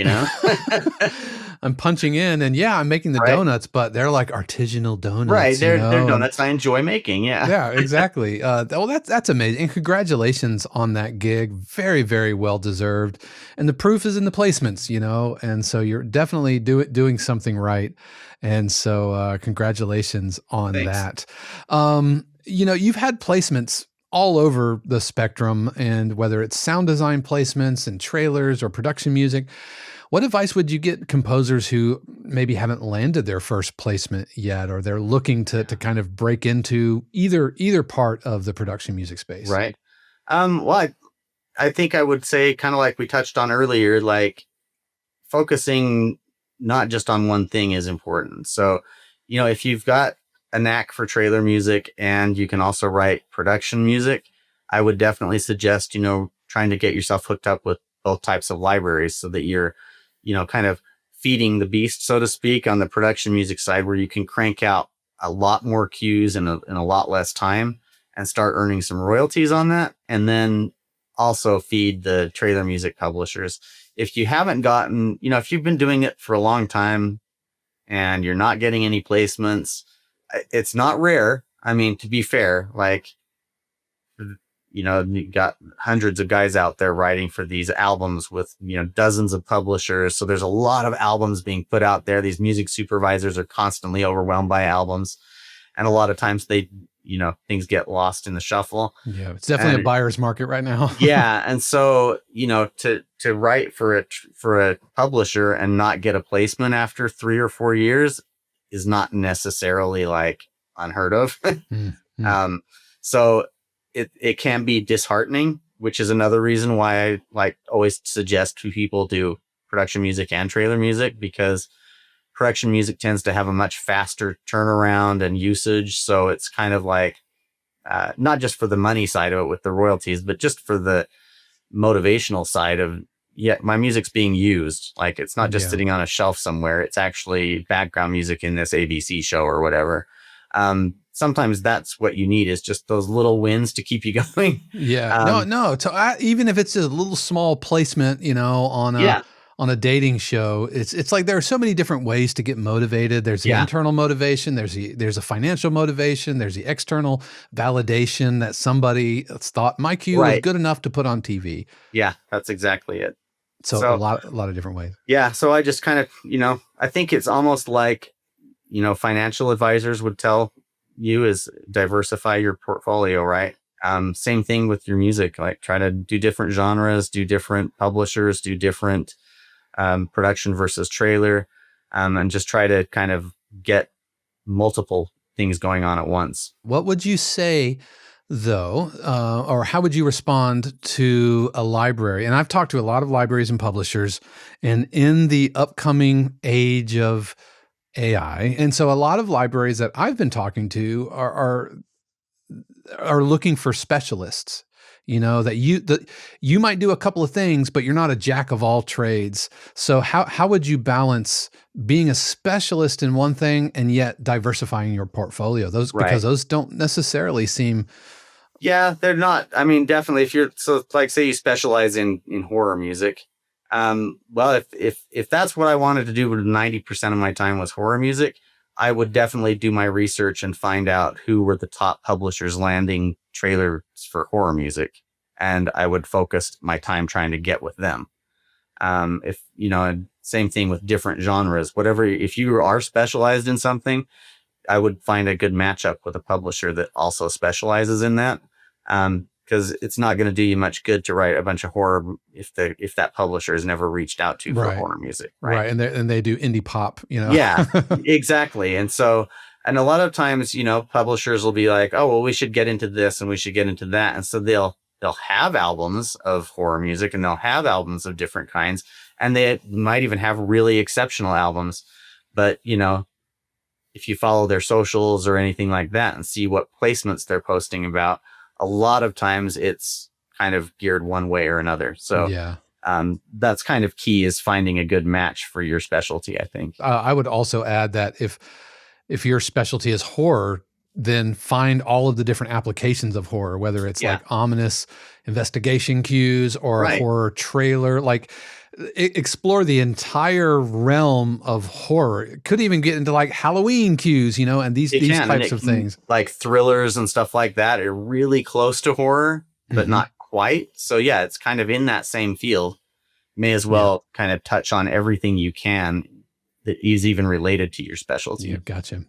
Speaker 1: I'm punching in, and I'm making the donuts, but they're like artisanal donuts.
Speaker 2: Right. They're donuts I enjoy making. Yeah.
Speaker 1: Yeah, exactly. Well, that's amazing. And congratulations on that gig. Very, very well deserved. And the proof is in the placements, and so you're definitely doing something right. And so congratulations on that. You've had placements all over the spectrum, and whether it's sound design placements and trailers or production music. What advice would you get composers who maybe haven't landed their first placement yet, or they're looking to kind of break into either part of the production music space?
Speaker 2: Right. Well, I think I would say, kind of like we touched on earlier, like, focusing not just on one thing is important. So, if you've got a knack for trailer music and you can also write production music, I would definitely suggest, trying to get yourself hooked up with both types of libraries, so that you're, kind of feeding the beast, so to speak, on the production music side, where you can crank out a lot more cues in a lot less time and start earning some royalties on that. And then also feed the trailer music publishers. If you haven't gotten, if you've been doing it for a long time and you're not getting any placements, it's not rare. I mean, to be fair, like, you got hundreds of guys out there writing for these albums with, dozens of publishers. So there's a lot of albums being put out there. These music supervisors are constantly overwhelmed by albums. And a lot of times things get lost in the shuffle.
Speaker 1: Yeah, it's definitely a buyer's market right now.
Speaker 2: Yeah. And so, to write for a publisher and not get a placement after 3 or 4 years is not necessarily like unheard of.
Speaker 1: Mm-hmm.
Speaker 2: So it can be disheartening, which is another reason why I always suggest to people do production music and trailer music, because production music tends to have a much faster turnaround and usage. So it's kind of like, not just for the money side of it with the royalties, but just for the motivational side of, my music's being used. Like, it's not just sitting on a shelf somewhere. It's actually background music in this ABC show or whatever. Sometimes that's what you need, is just those little wins to keep you going.
Speaker 1: Yeah. Even if it's a little small placement, on a dating show, it's like there are so many different ways to get motivated. There's the internal motivation. There's a financial motivation. There's the external validation that somebody thought my cue was good enough to put on TV.
Speaker 2: Yeah, that's exactly it.
Speaker 1: So a lot of different ways.
Speaker 2: Yeah. So I just kind of, I think it's almost like, financial advisors would tell you, is diversify your portfolio, right? Same thing with your music. Like, try to do different genres, do different publishers, do different production versus trailer, and just try to kind of get multiple things going on at once.
Speaker 1: What would you say, though, or how would you respond to a library? And I've talked to a lot of libraries and publishers, and in the upcoming age of AI, and so a lot of libraries that I've been talking to are are looking for specialists. That you might do a couple of things, but you're not a jack of all trades. So how would you balance being a specialist in one thing and yet diversifying your portfolio? Because
Speaker 2: Right.
Speaker 1: those don't necessarily seem.
Speaker 2: Yeah, they're not. I mean, definitely if you're so like say you specialize in horror music. Well, if that's what I wanted to do, 90% of my time was horror music, I would definitely do my research and find out who were the top publishers landing trailers for horror music, and I would focus my time trying to get with them. If and same thing with different genres, whatever. If you are specialized in something, I would find a good matchup with a publisher that also specializes in that. Because it's not going to do you much good to write a bunch of horror if that publisher has never reached out to for
Speaker 1: Right.
Speaker 2: horror music, right?
Speaker 1: Right. And they do indie pop,
Speaker 2: Yeah, exactly. And so, and a lot of times, publishers will be like, "Oh, well, we should get into this and we should get into that," and so they'll have albums of horror music and they'll have albums of different kinds, and they might even have really exceptional albums, but if you follow their socials or anything like that and see what placements they're posting about, a lot of times it's kind of geared one way or another. So
Speaker 1: Yeah.
Speaker 2: that's kind of key, is finding a good match for your specialty, I think.
Speaker 1: I would also add that if your specialty is horror, then find all of the different applications of horror, whether it's
Speaker 2: Yeah.
Speaker 1: like ominous investigation cues or a
Speaker 2: Right.
Speaker 1: horror trailer. Like explore the entire realm of horror. It could even get into like Halloween cues, and these
Speaker 2: It can, and
Speaker 1: types
Speaker 2: it
Speaker 1: of
Speaker 2: can,
Speaker 1: things.
Speaker 2: like thrillers and stuff like that, are really close to horror, but
Speaker 1: Mhm.
Speaker 2: not quite. So yeah, it's kind of in that same field. May as
Speaker 1: Yeah.
Speaker 2: well kind of touch on everything you can that is even related to your specialty.
Speaker 1: Yeah, gotcha.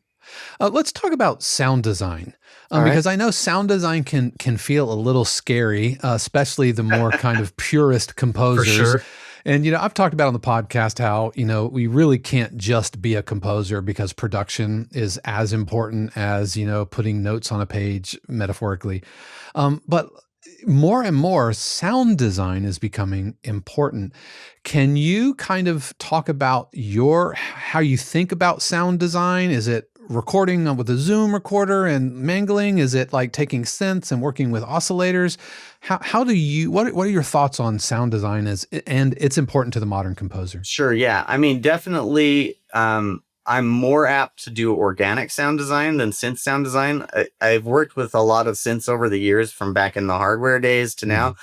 Speaker 1: Let's talk about sound design,
Speaker 2: All right.
Speaker 1: because I know sound design can feel a little scary, especially the more kind of purist
Speaker 2: For
Speaker 1: composers.
Speaker 2: sure.
Speaker 1: And I've talked about on the podcast how we really can't just be a composer, because production is as important as putting notes on a page, metaphorically. But more and more, sound design is becoming important. Can you kind of talk about how you think about sound design? Is it recording with a Zoom recorder and mangling? Is it like taking synths and working with oscillators? How do you, what are your thoughts on sound design and it's important to the modern composer?
Speaker 2: Sure. Yeah. I mean, definitely. I'm more apt to do organic sound design than synth sound design. I've worked with a lot of synths over the years, from back in the hardware days to now.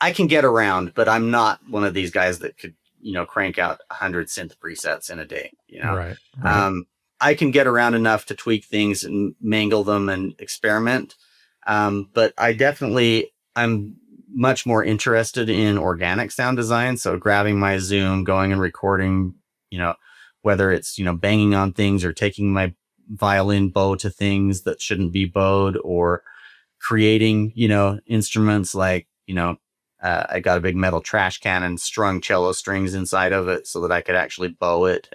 Speaker 2: I can get around, but I'm not one of these guys that could, crank out 100 synth presets in a day.
Speaker 1: Right.
Speaker 2: I can get around enough to tweak things and mangle them and experiment. But I'm much more interested in organic sound design. So grabbing my Zoom, going and recording, whether it's, banging on things or taking my violin bow to things that shouldn't be bowed, or creating, instruments like, I got a big metal trash can and strung cello strings inside of it so that I could actually bow it.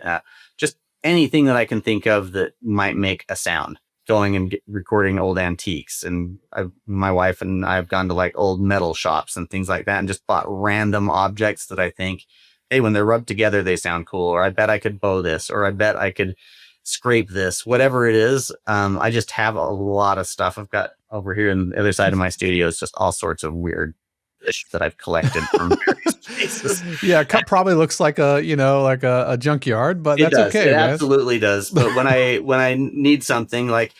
Speaker 2: Just anything that I can think of that might make a sound. Going and recording old antiques. And my wife and I have gone to like old metal shops and things like that, and just bought random objects that I think, hey, when they're rubbed together, they sound cool. Or I bet I could bow this, or I bet I could scrape this, whatever it is. I just have a lot of stuff. I've got over here on the other side of my studio, it's just all sorts of weird fish that I've collected from various places.
Speaker 1: Yeah, it probably looks like a junkyard, but that's okay.
Speaker 2: It
Speaker 1: Guys.
Speaker 2: absolutely does. But when I need something, like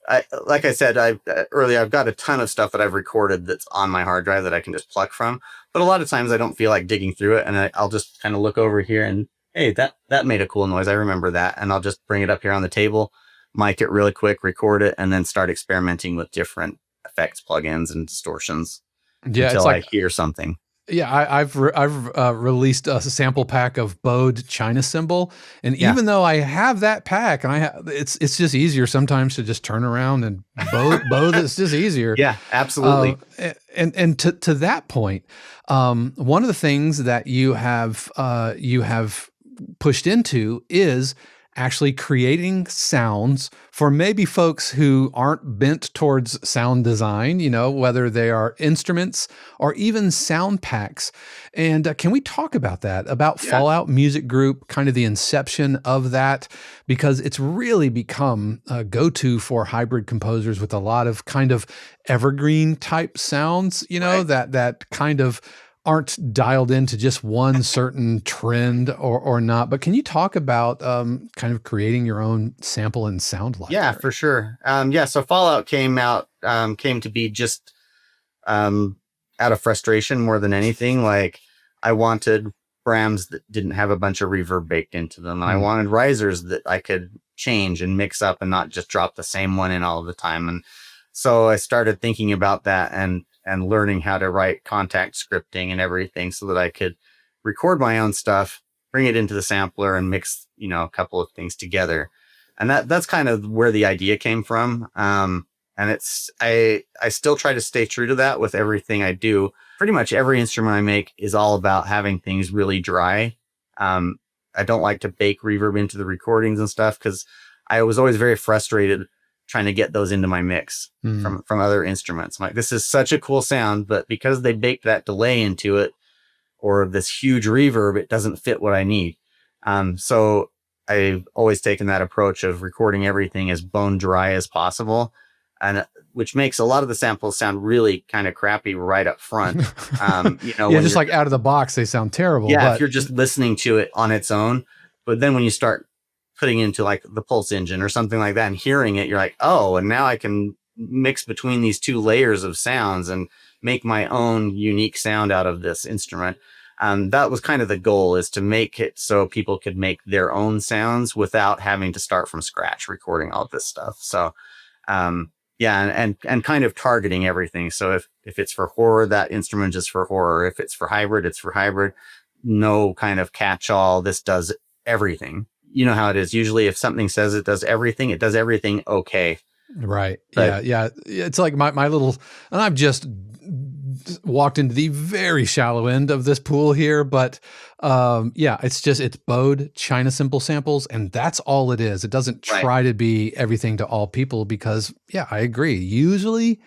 Speaker 2: I said earlier, I've got a ton of stuff that I've recorded that's on my hard drive that I can just pluck from. But a lot of times I don't feel like digging through it, and I'll just kind of look over here and, hey, that made a cool noise. I remember that, and I'll just bring it up here on the table, mic it really quick, record it, and then start experimenting with different effects, plugins, and distortions.
Speaker 1: Yeah,
Speaker 2: until
Speaker 1: it's like
Speaker 2: I hear something.
Speaker 1: Yeah, I've released a sample pack of bowed China cymbal, and even though I have that pack, and it's just easier sometimes to just turn around and bow. It's just easier.
Speaker 2: Yeah, absolutely.
Speaker 1: And to that point, one of the things that you have pushed into is actually creating sounds for maybe folks who aren't bent towards sound design, whether they are instruments or even sound packs. And can we talk about that, about
Speaker 2: Yeah.
Speaker 1: Fallout Music Group, kind of the inception of that? Because it's really become a go-to for hybrid composers with a lot of kind of evergreen type sounds,
Speaker 2: Right.
Speaker 1: that kind of aren't dialed into just one certain trend or not. But can you talk about kind of creating your own sample and sound
Speaker 2: Yeah,
Speaker 1: library?
Speaker 2: for sure. Yeah. So Fallout came to be just um, out of frustration more than anything. Like I wanted Brams that didn't have a bunch of reverb baked into them, and I
Speaker 1: Hmm.
Speaker 2: wanted risers that I could change and mix up and not just drop the same one in all the time. And so I started thinking about that and learning how to write contact scripting and everything so that I could record my own stuff, bring it into the sampler, and mix a couple of things together. And that's kind of where the idea came from. And I still try to stay true to that with everything I do. Pretty much every instrument I make is all about having things really dry. I don't like to bake reverb into the recordings and stuff because I was always very frustrated trying to get those into my mix
Speaker 1: Hmm.
Speaker 2: from other instruments. I'm like, this is such a cool sound, but because they baked that delay into it or this huge reverb, it doesn't fit what I need. So I've always taken that approach of recording everything as bone dry as possible, and which makes a lot of the samples sound really kind of crappy right up front.
Speaker 1: Yeah,
Speaker 2: When
Speaker 1: just
Speaker 2: you're
Speaker 1: like out of the box, they sound terrible.
Speaker 2: yeah, if
Speaker 1: But
Speaker 2: you're just listening to it on its own, but then when you start putting it into like the Pulse engine or something like that and hearing it, you're like, oh, and now I can mix between these two layers of sounds and make my own unique sound out of this instrument. That was kind of the goal, is to make it so people could make their own sounds without having to start from scratch recording all this stuff. So yeah, and kind of targeting everything. So if it's for horror, that instrument is for horror. If it's for hybrid, it's for hybrid. No kind of catch-all. This does everything. You know how it is. Usually, if something says it does everything okay.
Speaker 1: right.
Speaker 2: But
Speaker 1: Yeah. It's like my little, and I've just walked into the very shallow end of this pool here, but yeah, it's bowed China cymbal samples, and that's all it is. It doesn't
Speaker 2: right,
Speaker 1: try to be everything to all people because, yeah, I agree. Usually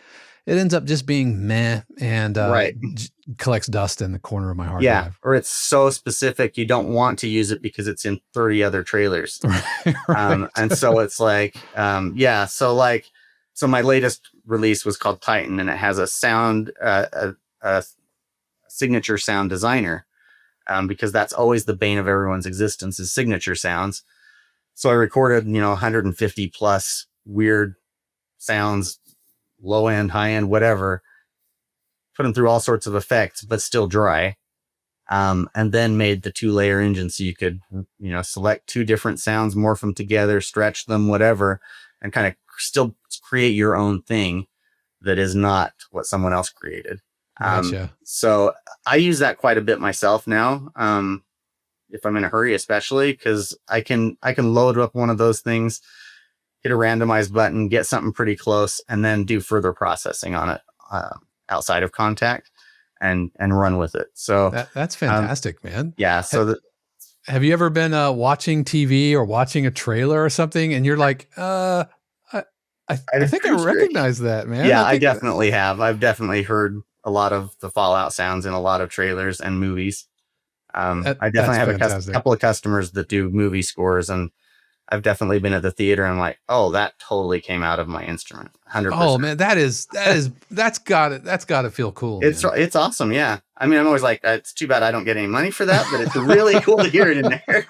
Speaker 1: it ends up just being meh and
Speaker 2: right,
Speaker 1: collects dust in the corner of my hard
Speaker 2: yeah.
Speaker 1: drive.
Speaker 2: Or it's so specific you don't want to use it because it's in 30 other trailers.
Speaker 1: Right.
Speaker 2: And so it's like, yeah. So my latest release was called Titan, and it has a sound, a signature sound designer, because that's always the bane of everyone's existence is signature sounds. So I recorded, 150 plus weird sounds, low end, high end, whatever, put them through all sorts of effects, but still dry. And then made the 2-layer engine so you could, select two different sounds, morph them together, stretch them, whatever, and kind of still create your own thing that is not what someone else created.
Speaker 1: Gotcha.
Speaker 2: So I use that quite a bit myself now. If I'm in a hurry, especially because I can load up one of those things, hit a randomize button, get something pretty close, and then do further processing on it outside of Contact and run with it. So
Speaker 1: That's
Speaker 2: um,
Speaker 1: fantastic, man.
Speaker 2: yeah, so that
Speaker 1: Have you ever been watching TV or watching a trailer or something, and you're like, I
Speaker 2: I'm
Speaker 1: think I
Speaker 2: pretty sure.
Speaker 1: recognize that, man.
Speaker 2: Yeah,
Speaker 1: I
Speaker 2: I
Speaker 1: think
Speaker 2: definitely have. I've definitely heard a lot of the Fallout sounds in a lot of trailers and movies. I
Speaker 1: that's
Speaker 2: definitely have a
Speaker 1: fantastic.
Speaker 2: couple of customers that do movie scores, and I've definitely been at the theater and I'm like, oh, that totally came out of my instrument,
Speaker 1: Oh
Speaker 2: 100%.
Speaker 1: man, that's got to feel cool,
Speaker 2: It's
Speaker 1: man.
Speaker 2: it's awesome, yeah. I mean, I'm always like, it's too bad I don't get any money for that, but it's really cool to hear it in there.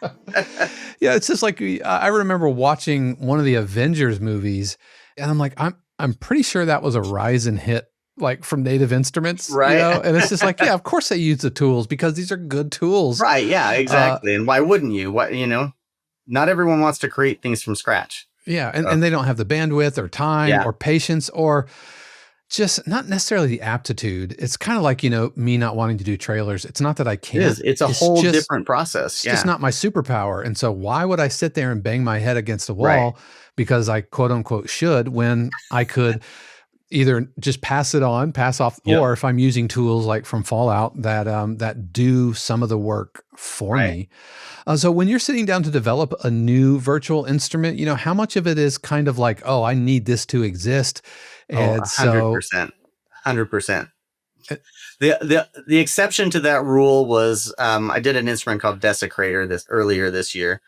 Speaker 1: Yeah, it's just like I remember watching one of the Avengers movies, and I'm like, I'm pretty sure that was a Ryzen hit, like from Native Instruments,
Speaker 2: Right?
Speaker 1: And it's just like, yeah, of course they use the tools because these are good tools.
Speaker 2: Right, yeah,
Speaker 1: Uh,
Speaker 2: exactly. And why wouldn't you? Not everyone wants to create things from scratch.
Speaker 1: yeah,
Speaker 2: So,
Speaker 1: and they don't have the bandwidth or time
Speaker 2: yeah,
Speaker 1: or patience or just not necessarily the aptitude. It's kind of like, me not wanting to do trailers. It's not that I
Speaker 2: it
Speaker 1: can't.
Speaker 2: is. It's a whole different process.
Speaker 1: It's just
Speaker 2: Yeah.
Speaker 1: not my superpower. And so why would I sit there and bang my head against the
Speaker 2: Right.
Speaker 1: wall because I quote unquote should when I could, either just pass off,
Speaker 2: Yep.
Speaker 1: or if I'm using tools like from Fallout that do some of the work for
Speaker 2: Right.
Speaker 1: me. So when you're sitting down to develop a new virtual instrument, how much of it is kind of like, oh, I need this to exist,
Speaker 2: Oh,
Speaker 1: and so
Speaker 2: 100%.
Speaker 1: uh,
Speaker 2: The exception to that rule was I did an instrument called Desecrator earlier this year.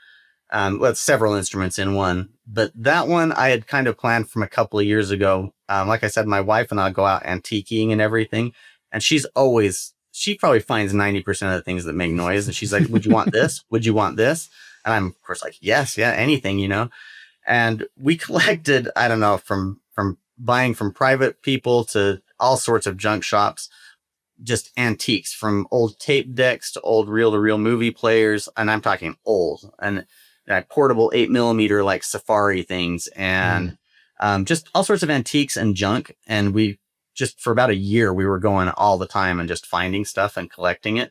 Speaker 2: With several instruments in one, but that one I had kind of planned from a couple of years ago. Like I said, my wife and I go out antiquing and everything, and she probably finds 90% of the things that make noise, and she's like, "Would you want this? Would you want this?" And I'm of course like, "Yes, yeah, anything." And we collected, I don't know, from buying from private people to all sorts of junk shops, just antiques, from old tape decks to old reel-to-reel movie players, and I'm talking old and portable 8mm like Safari things, and just all sorts of antiques and junk. And we just, for about a year, we were going all the time and just finding stuff and collecting it.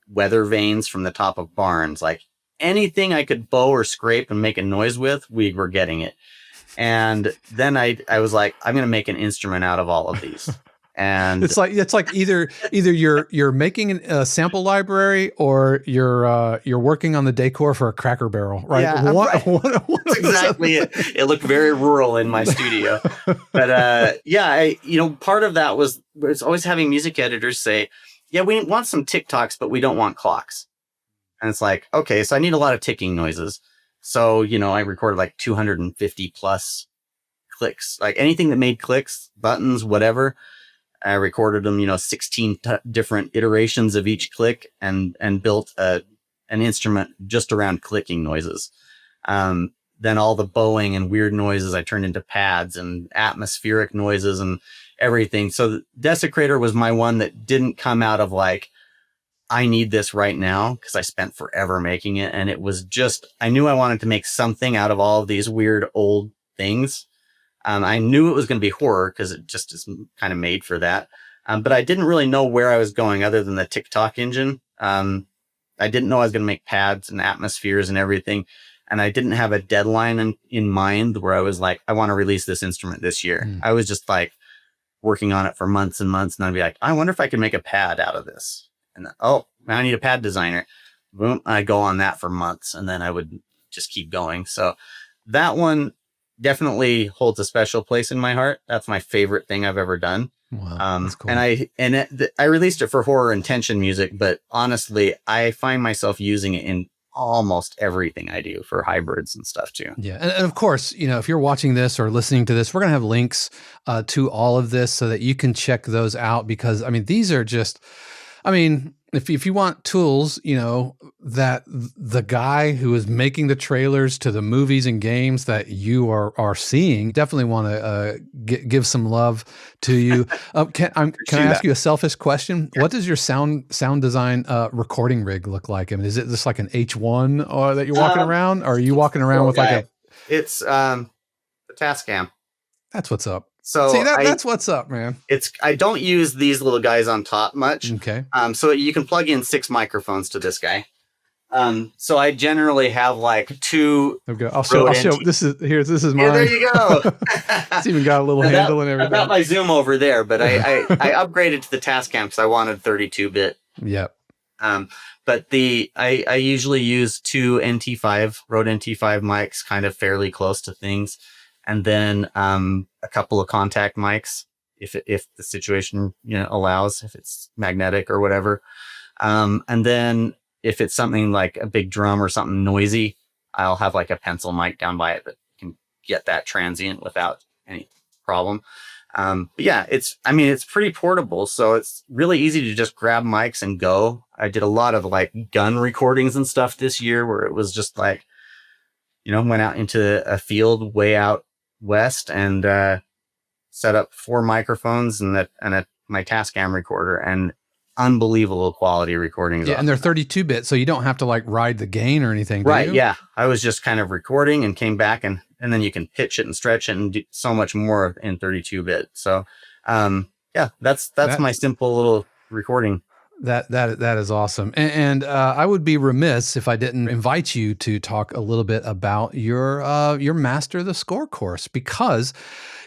Speaker 2: Weather vanes from the top of barns, like anything I could bow or scrape and make a noise with, we were getting it. And then I was like, I'm going to make an instrument out of all of these. And
Speaker 1: it's like either you're making a sample library, or you're working on the decor for a Cracker Barrel, right?
Speaker 2: Yeah, that's exactly it. It looked very rural in my studio, but part of that was always having music editors say, "Yeah, we want some tick-tocks, but we don't want clocks." And it's like, okay, so I need a lot of ticking noises. So I recorded like 250 plus clicks, like anything that made clicks, buttons, whatever. I recorded them, 16 different iterations of each click, and built an instrument just around clicking noises. Then all the bowing and weird noises I turned into pads and atmospheric noises and everything. So Desecrator was my one that didn't come out of like, I need this right now, because I spent forever making it. And it was just, I knew I wanted to make something out of all of these weird old things. I knew it was going to be horror because it just is kind of made for that. But I didn't really know where I was going other than the TikTok engine. I didn't know I was going to make pads and atmospheres and everything. And I didn't have a deadline in mind where I was like, I want to release this instrument this year. I was just like working on it for months and months. And I'd be like, I wonder if I can make a pad out of this. And then, oh, I need a pad designer. Boom. I'd go on that for months, and then I would just keep going. So that one definitely holds a special place in my heart. That's my favorite thing I've ever done.
Speaker 1: Wow, that's cool.
Speaker 2: And I released it for horror and tension music, but honestly, I find myself using it in almost everything I do for hybrids and stuff too.
Speaker 1: Yeah. And of course, if you're watching this or listening to this, we're going to have links to all of this so that you can check those out, because these are just, if you want tools, that the guy who is making the trailers to the movies and games that you are seeing, definitely want to give some love to you. Can I ask you a selfish question? Yeah. What does your sound design recording rig look like? Is it just like an H1 or that you're walking around, or are you walking around with like a?
Speaker 2: It's the Tascam.
Speaker 1: That's what's up.
Speaker 2: So
Speaker 1: see, that's what's up, man.
Speaker 2: I don't use these little guys on top much.
Speaker 1: Okay.
Speaker 2: So you can plug in 6 microphones to this guy. So I generally have like 2.
Speaker 1: Okay. I'll show. This is mine.
Speaker 2: Yeah, there you go.
Speaker 1: It's even got a little handle and everything.
Speaker 2: I got my Zoom over there, but I upgraded to the Tascam because I wanted 32-bit.
Speaker 1: Yep.
Speaker 2: But I usually use 2 NT5 Rode NT5 mics, kind of fairly close to things. And then a couple of contact mics, if the situation allows, if it's magnetic or whatever. And then if it's something like a big drum or something noisy, I'll have like a pencil mic down by it that can get that transient without any problem. But yeah, it's pretty portable, so it's really easy to just grab mics and go. I did a lot of like gun recordings and stuff this year where it was just like, went out into a field way out west and set up 4 microphones and my Tascam recorder, and unbelievable quality recordings.
Speaker 1: Yeah, and they're 32-bit, so you don't have to like ride the gain or anything.
Speaker 2: Right? Yeah, I was just kind of recording and came back, and then you can pitch it and stretch it and do so much more in 32-bit. So, yeah, that's my simple little recording.
Speaker 1: That is awesome. And I would be remiss if I didn't invite you to talk a little bit about your Master the Score course, because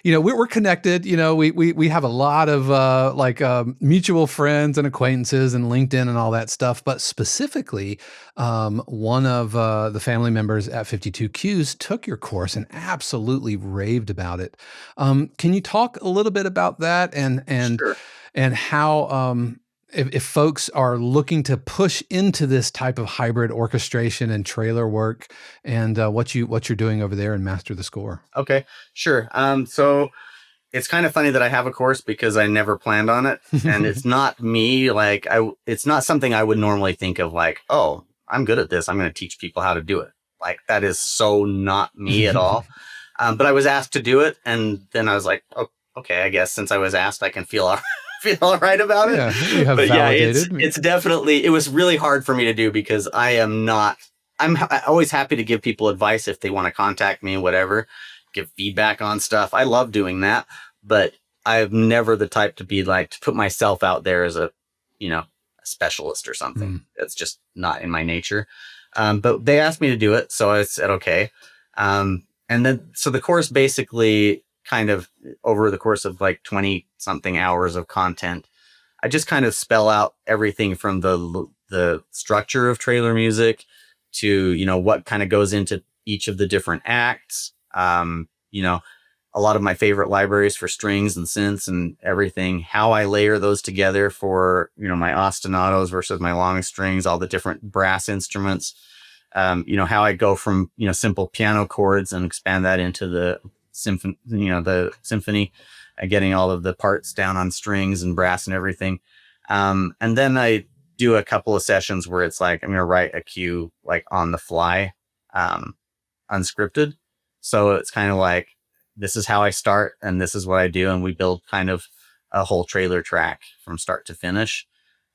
Speaker 1: we're connected. We have a lot of mutual friends and acquaintances and LinkedIn and all that stuff. But specifically, one of the family members at 52 Qs took your course and absolutely raved about it. Can you talk a little bit about that and
Speaker 2: Sure.
Speaker 1: how if folks are looking to push into this type of hybrid orchestration and trailer work, and what you're doing over there and Master the Score?
Speaker 2: Okay, sure. So it's kind of funny that I have a course because I never planned on it, and it's not me. It's not something I would normally think of. Like, oh, I'm good at this, I'm going to teach people how to do it. Like, that is so not me at all. But I was asked to do it, and then I was like, oh, okay, I guess since I was asked, I can feel all right about it.
Speaker 1: Yeah, you have
Speaker 2: but
Speaker 1: validated.
Speaker 2: It's definitely, it was really hard for me to do because I'm always happy to give people advice if they want to contact me, whatever, give feedback on stuff. I love doing that, but I'm never the type to be like, to put myself out there as a specialist or something. That's just not in my nature. But they asked me to do it, so I said, okay. And then, so the course basically kind of over the course of like 20 something hours of content, I just kind of spell out everything from the structure of trailer music to, what kind of goes into each of the different acts. A lot of my favorite libraries for strings and synths and everything, how I layer those together for, my ostinatos versus my long strings, all the different brass instruments, how I go from, simple piano chords and expand that into the symphony, getting all of the parts down on strings and brass and everything. And then I do a couple of sessions where it's like, I'm going to write a cue like on the fly, unscripted. So it's kind of like, this is how I start and this is what I do. And we build kind of a whole trailer track from start to finish.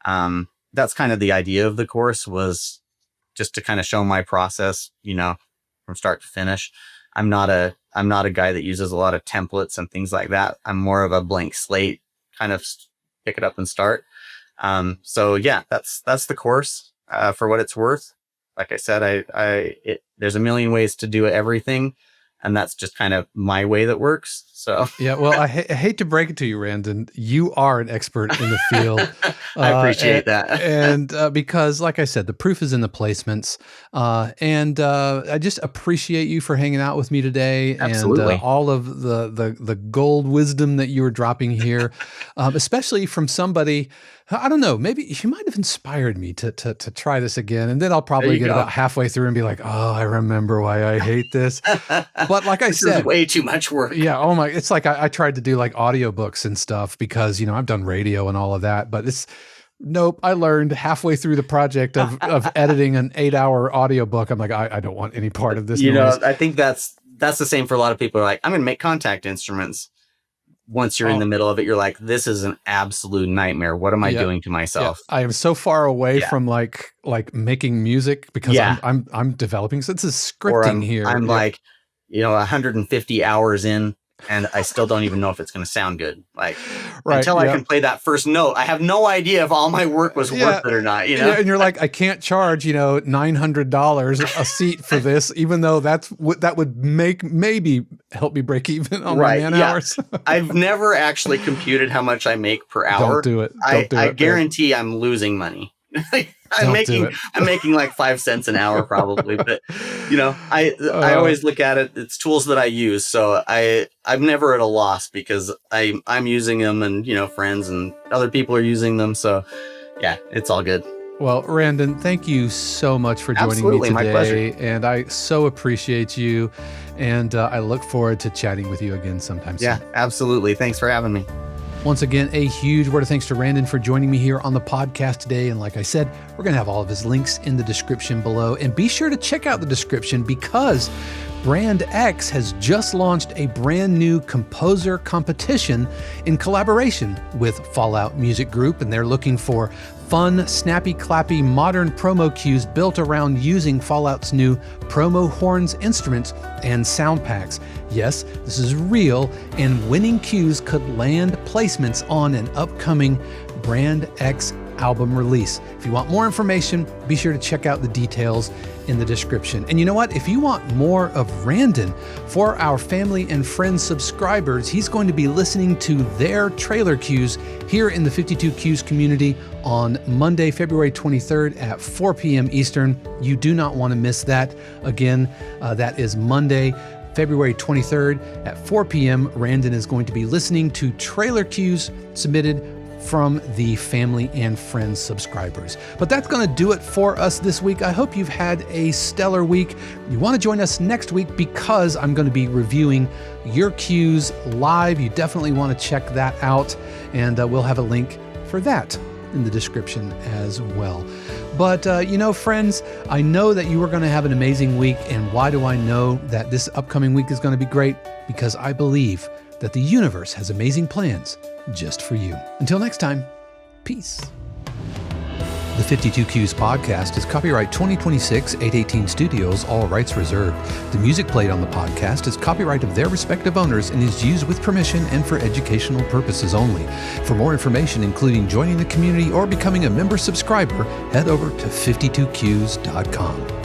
Speaker 2: That's kind of the idea of the course, was just to kind of show my process, from start to finish. I'm not a guy that uses a lot of templates and things like that. I'm more of a blank slate, kind of pick it up and start. So yeah, that's the course, for what it's worth. Like I said, there's a million ways to do everything, and that's just kind of my way that works. So
Speaker 1: yeah, well, I hate to break it to you, Randon, you are an expert in the field.
Speaker 2: I appreciate that.
Speaker 1: And because, like I said, the proof is in the placements. And I just appreciate you for hanging out with me today.
Speaker 2: Absolutely.
Speaker 1: And all of the gold wisdom that you were dropping here, especially from somebody, I don't know, maybe you might have inspired me to try this again. And then I'll probably get about halfway through and be like, oh, I remember why I hate this. But like I said,
Speaker 2: this is way too much work.
Speaker 1: Yeah. Oh my, it's like I tried to do like audiobooks and stuff because, I've done radio and all of that, but nope. I learned halfway through the project of editing an 8-hour audiobook. I'm like, I don't want any part of this.
Speaker 2: I think that's the same for a lot of people. Like, I'm going to make contact instruments. Once you're in the middle of it, you're like, this is an absolute nightmare. What am I doing to myself?
Speaker 1: Yeah. I am so far away from like making music because I'm developing. So this is scripting here.
Speaker 2: I'm like, 150 hours in, and I still don't even know if it's going to sound good. Like, until I can play that first note, I have no idea if all my work was worth it or not.
Speaker 1: Yeah, and you're like, I can't charge $900 a seat for this, even though that would maybe help me break even on my man hours.
Speaker 2: I've never actually computed how much I make per hour.
Speaker 1: Don't do it.
Speaker 2: I guarantee I'm losing money. I'm making like 5 cents an hour probably, but I always look at it. It's tools that I use, so I'm never at a loss because I'm using them, and friends and other people are using them. So yeah, it's all good.
Speaker 1: Well, Randon, thank you so much for joining me today.
Speaker 2: My pleasure.
Speaker 1: And I so appreciate you, and I look forward to chatting with you again sometime soon.
Speaker 2: Yeah, absolutely. Thanks for having me.
Speaker 1: Once again, a huge word of thanks to Randon for joining me here on the podcast today. And like I said, we're going to have all of his links in the description below. And be sure to check out the description because Brand X has just launched a brand new composer competition in collaboration with Fallout Music Group. And they're looking for fun, snappy, clappy, modern promo cues built around using Fallout's new promo horns, instruments, and sound packs. Yes, this is real, and winning cues could land placements on an upcoming Brand X album release. If you want more information, be sure to check out the details in the description. And you know what? If you want more of Randon, for our family and friends subscribers, he's going to be listening to their trailer cues here in the 52 Cues community on Monday, February 23rd at 4 p.m. Eastern. You do not want to miss that. Again, that is Monday, February 23rd at 4 p.m. Randon is going to be listening to trailer cues submitted from the family and friends subscribers. But that's going to do it for us this week. I hope you've had a stellar week. You want to join us next week because I'm going to be reviewing your cues live. You definitely want to check that out, and we'll have a link for that in the description as well. But, friends, I know that you are going to have an amazing week. And why do I know that this upcoming week is going to be great? Because I believe that the universe has amazing plans just for you. Until next time, peace. The 52 Cues podcast is copyright 2026 818 Studios, all rights reserved. The music played on the podcast is copyright of their respective owners and is used with permission and for educational purposes only. For more information, including joining the community or becoming a member subscriber, head over to 52cues.com.